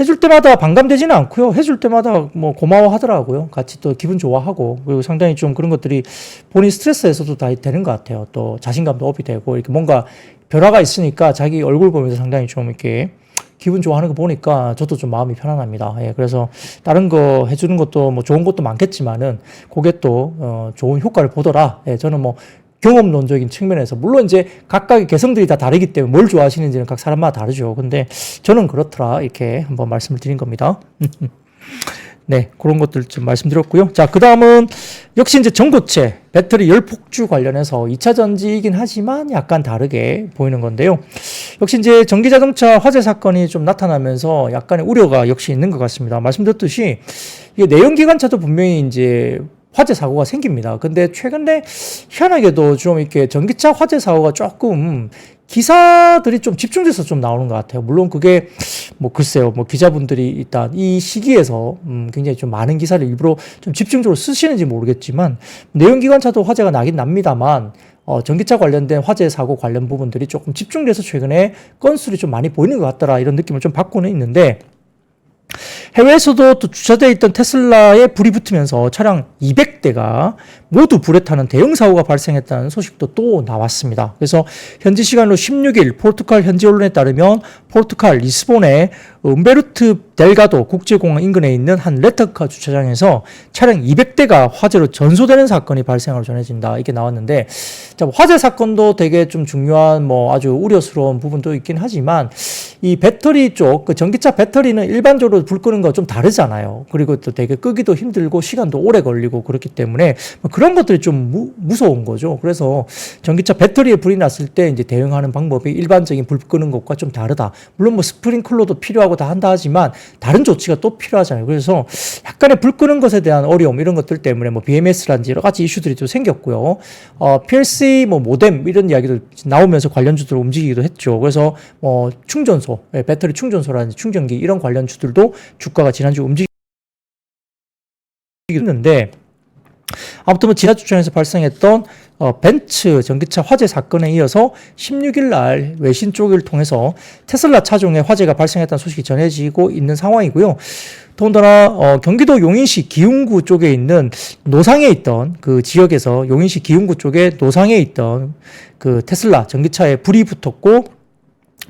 해줄 때마다 반감되지는 않고요. 해줄 때마다 뭐 고마워하더라고요. 같이 또 기분 좋아하고 그리고 상당히 좀 그런 것들이 본인 스트레스에서도 다 되는 것 같아요. 또 자신감도 업이 되고 이렇게 뭔가 변화가 있으니까 자기 얼굴 보면서 상당히 좀 이렇게 기분 좋아하는 거 보니까 저도 좀 마음이 편안합니다. 예, 그래서 다른 거 해주는 것도 뭐 좋은 것도 많겠지만은 그게 또 좋은 효과를 보더라. 예, 저는 뭐 경험론적인 측면에서 물론 이제 각각의 개성들이 다 다르기 때문에 뭘 좋아하시는지는 각 사람마다 다르죠. 근데 저는 그렇더라 이렇게 한번 말씀을 드린 겁니다. 네, 그런 것들 좀 말씀드렸고요. 자, 그 다음은 역시 이제 전고체 배터리 열폭주 관련해서 2차 전지이긴 하지만 약간 다르게 보이는 건데요. 역시 이제 전기자동차 화재 사건이 좀 나타나면서 약간의 우려가 역시 있는 것 같습니다. 말씀드렸듯이 이게 내연기관차도 분명히 이제 화재 사고가 생깁니다. 근데 최근에 희한하게도 좀 이렇게 전기차 화재 사고가 조금 기사들이 좀 집중돼서 좀 나오는 것 같아요. 물론 그게 뭐 글쎄요, 뭐 기자분들이 일단 이 시기에서 굉장히 좀 많은 기사를 일부러 좀 집중적으로 쓰시는지 모르겠지만 내연기관차도 화재가 나긴 납니다만 전기차 관련된 화재 사고 관련 부분들이 조금 집중돼서 최근에 건수들이 좀 많이 보이는 것 같더라 이런 느낌을 좀 받고는 있는데 해외에서도 또 주차되어 있던 테슬라에 불이 붙으면서 차량 200대가 모두 불에 타는 대형 사고가 발생했다는 소식도 또 나왔습니다. 그래서 현지 시간으로 16일 포르투갈 현지 언론에 따르면 포르투갈 리스본의 음베르트 델가도 국제공항 인근에 있는 한 렌터카 주차장에서 차량 200대가 화재로 전소되는 사건이 발생하로 전해진다. 이게 나왔는데, 자, 화재 사건도 되게 좀 중요한 뭐 아주 우려스러운 부분도 있긴 하지만 이 배터리 쪽, 그 전기차 배터리는 일반적으로 불 끄는 거 좀 다르잖아요. 그리고 또 되게 끄기도 힘들고 시간도 오래 걸리고 그렇기 때문에 뭐 그런 것들이 좀 무서운 거죠. 그래서 전기차 배터리에 불이 났을 때 이제 대응하는 방법이 일반적인 불 끄는 것과 좀 다르다. 물론 뭐 스프링클러도 필요하고 다 한다 하지만 다른 조치가 또 필요하잖아요. 그래서 약간의 불 끄는 것에 대한 어려움 이런 것들 때문에 뭐 BMS라든지 여러 가지 이슈들이 좀 생겼고요. PLC 뭐 모뎀 이런 이야기도 나오면서 관련주들 움직이기도 했죠. 그래서 뭐 충전소, 배터리 충전소라든지 충전기 이런 관련주들도 주가가 지난주 움직였는데 아무튼 뭐 지난 주간에서 발생했던 벤츠 전기차 화재 사건에 이어서 16일 날 외신 쪽을 통해서 테슬라 차종에 화재가 발생했다는 소식이 전해지고 있는 상황이고요. 더군다나 경기도 용인시 기흥구 쪽에 있는 노상에 있던 그 지역에서 용인시 기흥구 쪽에 노상에 있던 그 테슬라 전기차에 불이 붙었고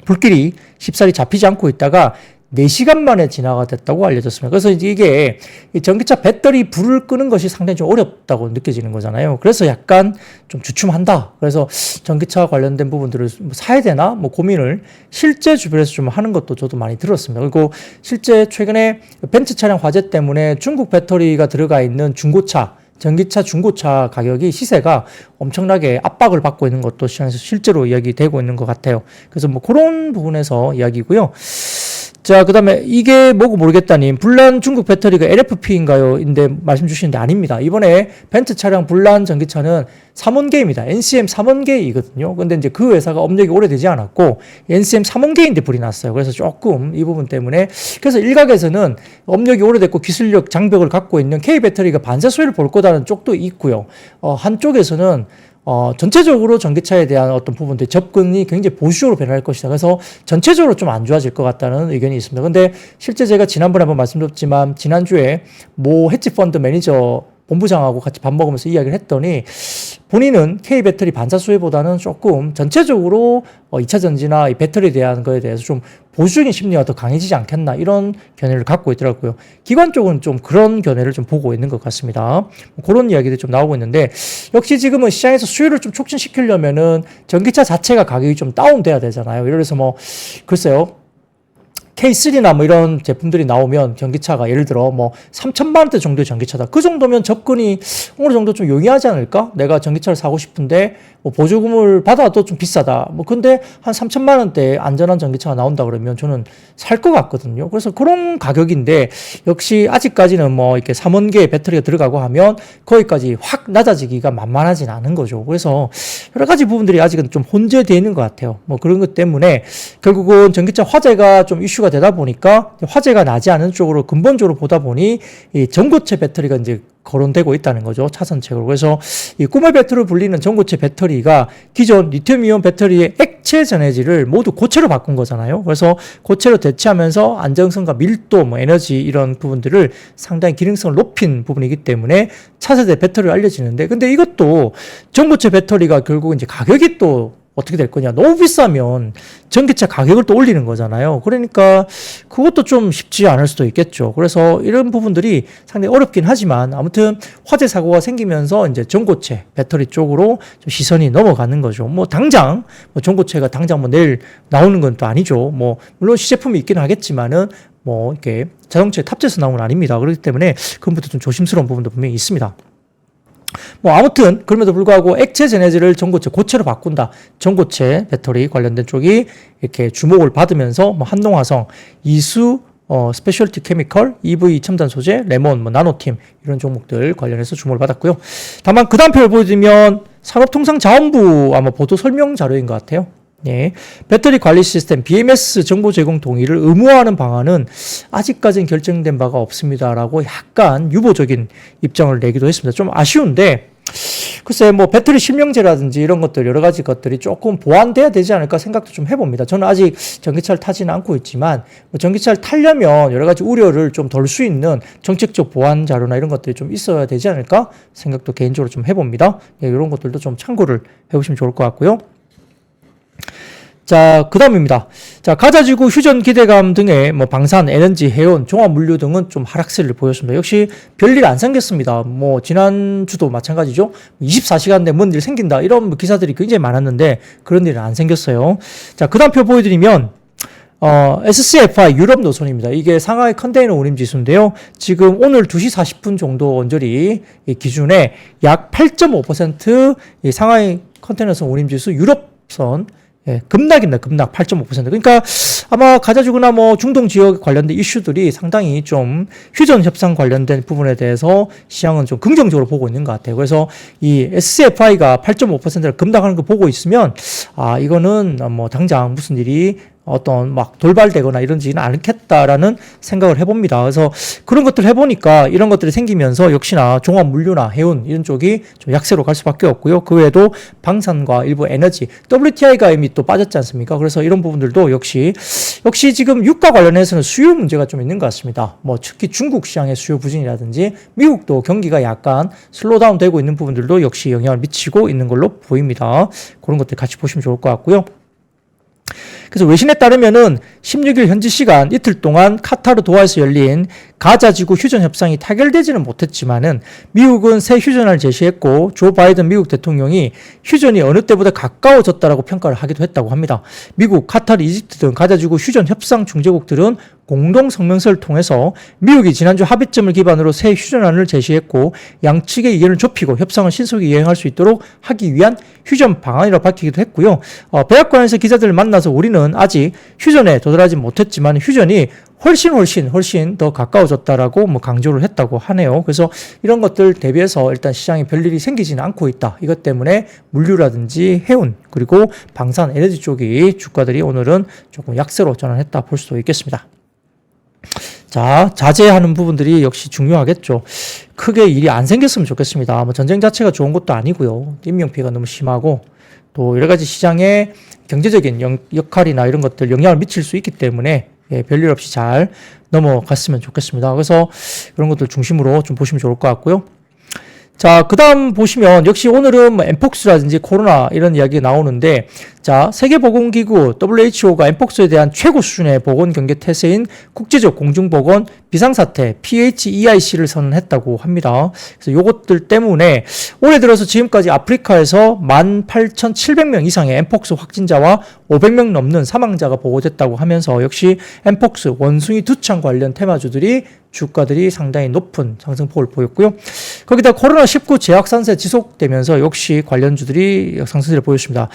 불길이 쉽사리 잡히지 않고 있다가 4시간 만에 진화가 됐다고 알려졌습니다. 그래서 이제 이게 전기차 배터리 불을 끄는 것이 상당히 좀 어렵다고 느껴지는 거잖아요. 그래서 약간 좀 주춤한다. 그래서 전기차 관련된 부분들을 사야 되나? 뭐 고민을 실제 주변에서 좀 하는 것도 저도 많이 들었습니다. 그리고 실제 최근에 벤츠 차량 화재 때문에 중국 배터리가 들어가 있는 중고차, 전기차 중고차 가격이 시세가 엄청나게 압박을 받고 있는 것도 시장에서 실제로 이야기되고 있는 것 같아요. 그래서 뭐 그런 부분에서 이야기고요. 자, 그 다음에 이게 뭐고 모르겠다님, 불난 중국 배터리가 LFP인가요? 인데 말씀 주시는데 아닙니다. 이번에 벤츠 차량 불난 전기차는 삼원계입니다. NCM 삼원계이거든요. 근데 이제 그 회사가 업력이 오래되지 않았고 NCM 삼원계인데 불이 났어요. 그래서 조금 이 부분 때문에 그래서 일각에서는 업력이 오래됐고 기술력 장벽을 갖고 있는 K 배터리가 반사 수혜를 볼 거다는 쪽도 있고요. 한쪽에서는 전체적으로 전기차에 대한 어떤 부분들 접근이 굉장히 보수적으로 변할 것이다. 그래서 전체적으로 좀 안 좋아질 것 같다는 의견이 있습니다. 근데 실제 제가 지난번에 한번 말씀드렸지만 지난주에 모 헤지펀드 매니저 본부장하고 같이 밥 먹으면서 이야기를 했더니 본인은 K배터리 반사 수혜보다는 조금 전체적으로 2차 전지나 이 배터리에 대한 거에 대해서 좀 보수적인 심리가 더 강해지지 않겠나 이런 견해를 갖고 있더라고요. 기관 쪽은 좀 그런 견해를 좀 보고 있는 것 같습니다. 그런 이야기들이 좀 나오고 있는데 역시 지금은 시장에서 수요를 좀 촉진시키려면은 전기차 자체가 가격이 좀 다운돼야 되잖아요. 예를 들어서 뭐 글쎄요. K3나 뭐 이런 제품들이 나오면 전기차가 예를 들어 뭐 3천만 원대 정도의 전기차다. 그 정도면 접근이 어느 정도 좀 용이하지 않을까? 내가 전기차를 사고 싶은데 뭐 보조금을 받아도 좀 비싸다. 뭐 근데 한 3천만 원대 안전한 전기차가 나온다 그러면 저는 살 것 같거든요. 그래서 그런 가격인데 역시 아직까지는 뭐 이렇게 3원계 배터리가 들어가고 하면 거기까지 확 낮아지기가 만만하진 않은 거죠. 그래서 여러 가지 부분들이 아직은 좀 혼재되어 있는 것 같아요. 뭐 그런 것 때문에 결국은 전기차 화재가 좀 이슈가 되다 보니까 화재가 나지 않은 쪽으로 근본적으로 보다 보니 이 전고체 배터리가 이제 거론되고 있다는 거죠. 차선책으로. 그래서 이 꾸물 배터리로 불리는 전고체 배터리가 기존 리튬이온 배터리의 액체 전해질을 모두 고체로 바꾼 거잖아요. 그래서 고체로 대체하면서 안정성과 밀도, 뭐 에너지 이런 부분들을 상당히 기능성을 높인 부분이기 때문에 차세대 배터리로 알려지는데 근데 이것도 전고체 배터리가 결국 이제 가격이 또 어떻게 될 거냐. 너무 비싸면 전기차 가격을 또 올리는 거잖아요. 그러니까 그것도 좀 쉽지 않을 수도 있겠죠. 그래서 이런 부분들이 상당히 어렵긴 하지만 아무튼 화재 사고가 생기면서 이제 전고체 배터리 쪽으로 좀 시선이 넘어가는 거죠. 뭐 당장 뭐 전고체가 당장 뭐 내일 나오는 건 또 아니죠. 뭐 물론 시제품이 있긴 하겠지만은 뭐 이렇게 자동차에 탑재해서 나오는 건 아닙니다. 그렇기 때문에 그것부터 좀 조심스러운 부분도 분명히 있습니다. 뭐 아무튼 그럼에도 불구하고 액체 제네즈를 전고체 고체로 바꾼다. 전고체 배터리 관련된 쪽이 이렇게 주목을 받으면서 뭐 한농화성, 이수 스페셜티 케미컬, EV 첨단 소재, 레몬, 뭐 나노팀 이런 종목들 관련해서 주목을 받았고요. 다만 그 다음 표를 보여드리면 산업통상자원부 아마 보도 설명 자료인 것 같아요. 예. 배터리 관리 시스템 BMS 정보 제공 동의를 의무화하는 방안은 아직까지는 결정된 바가 없습니다라고 약간 유보적인 입장을 내기도 했습니다. 좀 아쉬운데 글쎄 뭐 배터리 실명제라든지 이런 것들 여러 가지 것들이 조금 보완돼야 되지 않을까 생각도 좀 해봅니다. 저는 아직 전기차를 타지는 않고 있지만 뭐 전기차를 타려면 여러 가지 우려를 좀 덜 수 있는 정책적 보완 자료나 이런 것들이 좀 있어야 되지 않을까 생각도 개인적으로 좀 해봅니다. 예, 이런 것들도 좀 참고를 해보시면 좋을 것 같고요. 자, 그 다음입니다. 자, 가자지구 휴전 기대감 등의 뭐 방산, 에너지, 해운, 종합물류 등은 좀 하락세를 보였습니다. 역시 별일 안 생겼습니다. 뭐, 지난주도 마찬가지죠. 24시간 내에 뭔 일 생긴다. 이런 기사들이 굉장히 많았는데 그런 일은 안 생겼어요. 자, 그 다음 표 보여드리면 SCFI 유럽 노선입니다. 이게 상하이 컨테이너 운임 지수인데요. 지금 오늘 2시 40분 정도 언저리 기준에 약 8.5% 상하이 컨테이너선 운임 지수 유럽선 급락입니다. 급락 8.5%. 그러니까 아마 가자주구나 뭐 중동 지역 관련된 이슈들이 상당히 좀 휴전 협상 관련된 부분에 대해서 시장은 좀 긍정적으로 보고 있는 것 같아요. 그래서 이 SCFI가 8.5%를 급락하는 거 보고 있으면 이거는 뭐 당장 무슨 일이 어떤 막 돌발되거나 이런지는 않겠다라는 생각을 해봅니다. 그래서 그런 것들을 해보니까 이런 것들이 생기면서 역시나 종합물류나 해운 이런 쪽이 좀 약세로 갈 수밖에 없고요. 그 외에도 방산과 일부 에너지, WTI가 이미 또 빠졌지 않습니까? 그래서 이런 부분들도 역시 지금 유가 관련해서는 수요 문제가 좀 있는 것 같습니다. 뭐 특히 중국 시장의 수요 부진이라든지 미국도 경기가 약간 슬로우다운 되고 있는 부분들도 역시 영향을 미치고 있는 걸로 보입니다. 그런 것들 같이 보시면 좋을 것 같고요. 그래서 외신에 따르면은 16일 현지 시간 이틀 동안 카타르 도하에서 열린 가자지구 휴전 협상이 타결되지는 못했지만은 미국은 새 휴전을 제시했고 조 바이든 미국 대통령이 휴전이 어느 때보다 가까워졌다라고 평가를 하기도 했다고 합니다. 미국, 카타르, 이집트 등 가자지구 휴전 협상 중재국들은 공동 성명서를 통해서 미국이 지난주 합의점을 기반으로 새 휴전안을 제시했고 양측의 의견을 좁히고 협상을 신속히 이행할 수 있도록 하기 위한 휴전 방안이라고 밝히기도 했고요. 백악관에서 기자들을 만나서 우리는 아직 휴전에 도달하지 못했지만 휴전이 훨씬 더 가까워졌다라고 뭐 강조를 했다고 하네요. 그래서 이런 것들 대비해서 일단 시장에 별일이 생기지는 않고 있다. 이것 때문에 물류라든지 해운 그리고 방산 에너지 쪽이 주가들이 오늘은 조금 약세로 전환했다 볼 수도 있겠습니다. 자, 자제하는 부분들이 역시 중요하겠죠. 크게 일이 안 생겼으면 좋겠습니다. 뭐 전쟁 자체가 좋은 것도 아니고요. 인명피해가 너무 심하고 또 여러 가지 시장의 경제적인 역할이나 이런 것들 영향을 미칠 수 있기 때문에 별일 없이 잘 넘어갔으면 좋겠습니다. 그래서 이런 것들 중심으로 좀 보시면 좋을 것 같고요. 자, 그 다음 보시면 역시 오늘은 뭐 엠폭스라든지 코로나 이런 이야기가 나오는데 자, 세계보건기구 WHO가 엠폭스에 대한 최고 수준의 보건 경계 태세인 국제적 공중보건 비상사태 PHEIC를 선언했다고 합니다. 그래서 요것들 때문에 올해 들어서 지금까지 아프리카에서 18,700명 이상의 엠폭스 확진자와 500명 넘는 사망자가 보고됐다고 하면서 역시 엠폭스 원숭이 두창 관련 테마주들이 주가들이 상당히 높은 상승폭을 보였고요. 거기다 코로나19 재확산세 지속되면서 역시 관련주들이 상승세를 보였습니다.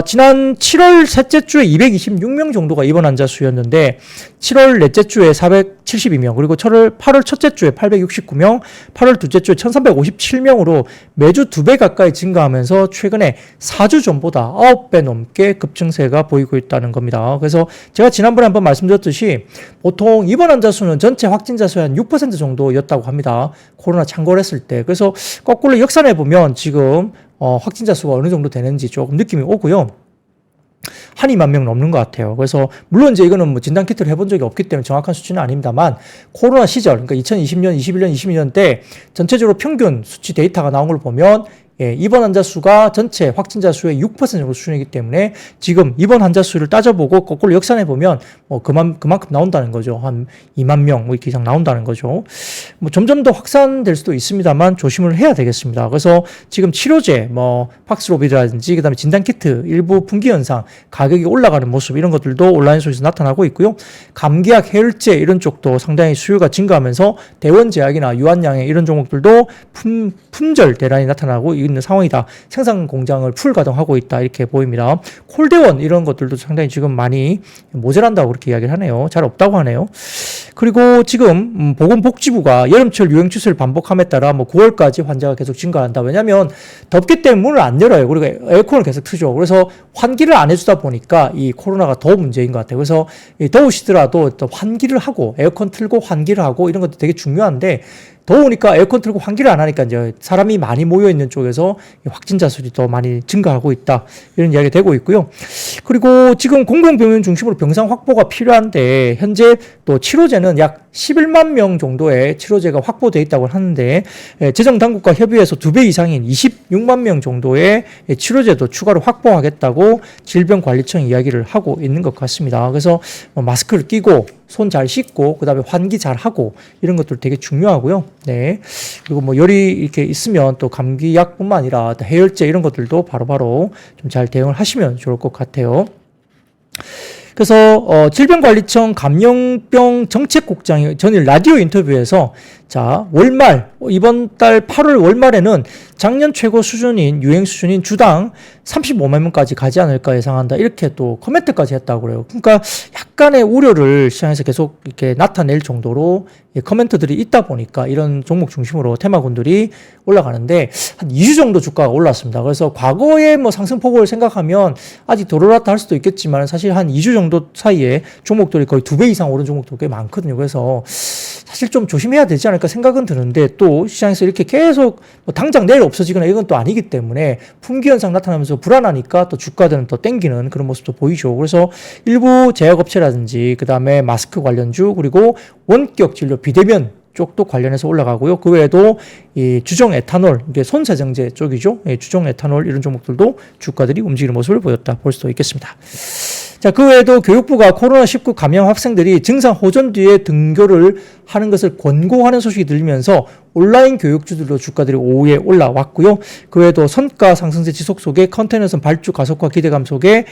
지난 7월 셋째 주에 226명 정도가 입원 환자 수였는데 7월 넷째 주에 472명 그리고 8월 첫째 주에 869명 8월 둘째 주에 1357명으로 매주 2배 가까이 증가하면서 최근에 4주 전보다 9배 넘게 급증세가 보이고 있다는 겁니다. 그래서 제가 지난번에 한번 말씀드렸듯이 보통 입원 환자 수는 전체 확진자 수의 한 6% 정도였다고 합니다. 코로나 창궐 했을 때. 그래서 거꾸로 역산해 보면 지금 확진자 수가 어느 정도 되는지 조금 느낌이 오고요. 한 2만 명 넘는 것 같아요. 그래서 물론 이제 이거는 뭐 진단 키트를 해본 적이 없기 때문에 정확한 수치는 아닙니다만 코로나 시절 그러니까 2020년, 21년, 22년 때 전체적으로 평균 수치 데이터가 나온 걸 보면 입원 환자 수가 전체 확진자 수의 6% 정도 수준이기 때문에 지금 입원 환자 수를 따져보고 거꾸로 역산해 보면 그만큼 나온다는 거죠. 한 2만 명 이렇게 이상 나온다는 거죠. 뭐 점점 더 확산될 수도 있습니다만 조심을 해야 되겠습니다. 그래서 지금 치료제, 팍스로비드라든지 그다음에 진단 키트 일부 분기 현상 가격이 올라가는 모습 이런 것들도 온라인 속에서 나타나고 있고요. 감기약, 해열제 이런 쪽도 상당히 수요가 증가하면서 대원제약이나 유한양의 이런 종목들도 품절 대란이 나타나고 있는 상황이다. 생산 공장을 풀 가동하고 있다. 이렇게 보입니다. 콜대원 이런 것들도 상당히 지금 많이 모자란다고 그렇게 이야기를 하네요. 잘 없다고 하네요. 그리고 지금 보건복지부가 여름철 유행 추세를 반복함에 따라 9월까지 환자가 계속 증가한다. 왜냐하면 덥기 때문에 문을 안 열어요. 그리고 에어컨을 계속 트죠. 그래서 환기를 안 해주다 보니까 이 코로나가 더 문제인 것 같아요. 그래서 더우시더라도 또 환기를 하고 에어컨 틀고 환기를 하고 이런 것도 되게 중요한데 더우니까 에어컨 틀고 환기를 안 하니까 이제 사람이 많이 모여 있는 쪽에서 확진자 수도 더 많이 증가하고 있다. 이런 이야기가 되고 있고요. 그리고 지금 공공병원 중심으로 병상 확보가 필요한데 현재 또 치료제는 약 11만 명 정도의 치료제가 확보되어 있다고 하는데 재정 당국과 협의해서 2배 이상인 26만 명 정도의 치료제도 추가로 확보하겠다고 질병관리청 이야기를 하고 있는 것 같습니다. 그래서 마스크를 끼고 손 잘 씻고 그다음에 환기 잘 하고 이런 것들 되게 중요하고요. 네. 그리고 뭐 열이 이렇게 있으면 또 감기약뿐만 아니라 해열제 이런 것들도 바로바로 좀 잘 대응을 하시면 좋을 것 같아요. 그래서 질병관리청 감염병 정책국장이 전일 라디오 인터뷰에서 자 월말 이번 달 8월 월말에는 작년 최고 수준인 유행 수준인 주당 35만 명까지 가지 않을까 예상한다 이렇게 또 코멘트까지 했다고 그래요. 그러니까 약간의 우려를 시장에서 계속 이렇게 나타낼 정도로 코멘트들이 있다 보니까 이런 종목 중심으로 테마군들이 올라가는데 한 2주 정도 주가가 올랐습니다. 그래서 과거의 뭐 상승폭을 생각하면 아직 덜 올랐다 할 수도 있겠지만 사실 한 2주 정도 사이에 종목들이 거의 2배 이상 오른 종목도 꽤 많거든요. 그래서 사실 좀 조심해야 되지 않을까 생각은 드는데 또 시장에서 이렇게 계속 뭐 당장 내일 없어지거나 이건 또 아니기 때문에 품귀 현상 나타나면서 불안하니까 또 주가들은 또 땡기는 그런 모습도 보이죠. 그래서 일부 제약업체라든지 그 다음에 마스크 관련주 그리고 원격 진료 비대면 쪽도 관련해서 올라가고요. 그 외에도 이 주정 에탄올, 이게 손세정제 쪽이죠. 주정 에탄올 이런 종목들도 주가들이 움직이는 모습을 보였다 볼 수도 있겠습니다. 자, 그 외에도 교육부가 코로나19 감염 학생들이 증상 호전 뒤에 등교를 하는 것을 권고하는 소식이 들리면서 온라인 교육주들도 주가들이 오후에 올라왔고요. 그 외에도 선가 상승세 지속 속에 컨테이너선 발주 가속화 기대감 속에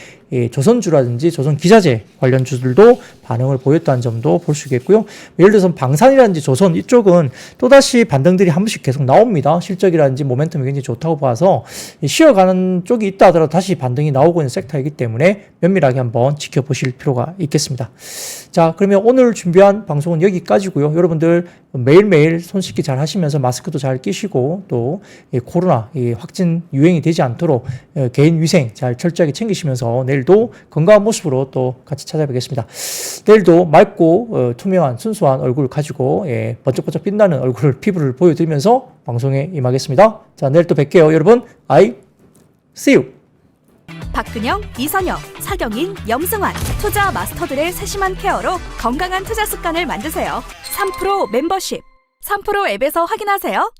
조선주라든지 조선기자재 관련 주들도 반응을 보였다는 점도 볼 수 있겠고요. 예를 들어서 방산이라든지 조선 이쪽은 또다시 반등들이 한 번씩 계속 나옵니다. 실적이라든지 모멘텀이 굉장히 좋다고 봐서 쉬어가는 쪽이 있다 하더라도 다시 반등이 나오고 있는 섹터이기 때문에 면밀하게 한번 지켜보실 필요가 있겠습니다. 자, 그러면 오늘 준비한 방송은 여기까지고요. 여러분들 매일매일 손 씻기 잘 하시면서 마스크도 잘 끼시고 또 코로나 확진 유행이 되지 않도록 개인 위생 잘 철저하게 챙기시면서 내일도 건강한 모습으로 또 같이 찾아뵙겠습니다. 내일도 맑고 투명한 순수한 얼굴 가지고 번쩍번쩍 빛나는 얼굴 피부를 보여드리면서 방송에 임하겠습니다. 자, 내일 또 뵐게요. 여러분, I see you. 박근영, 이선영, 사경인, 염승환 투자 마스터들의 세심한 케어로 건강한 투자 습관을 만드세요. 3프로 멤버십 3프로 앱에서 확인하세요.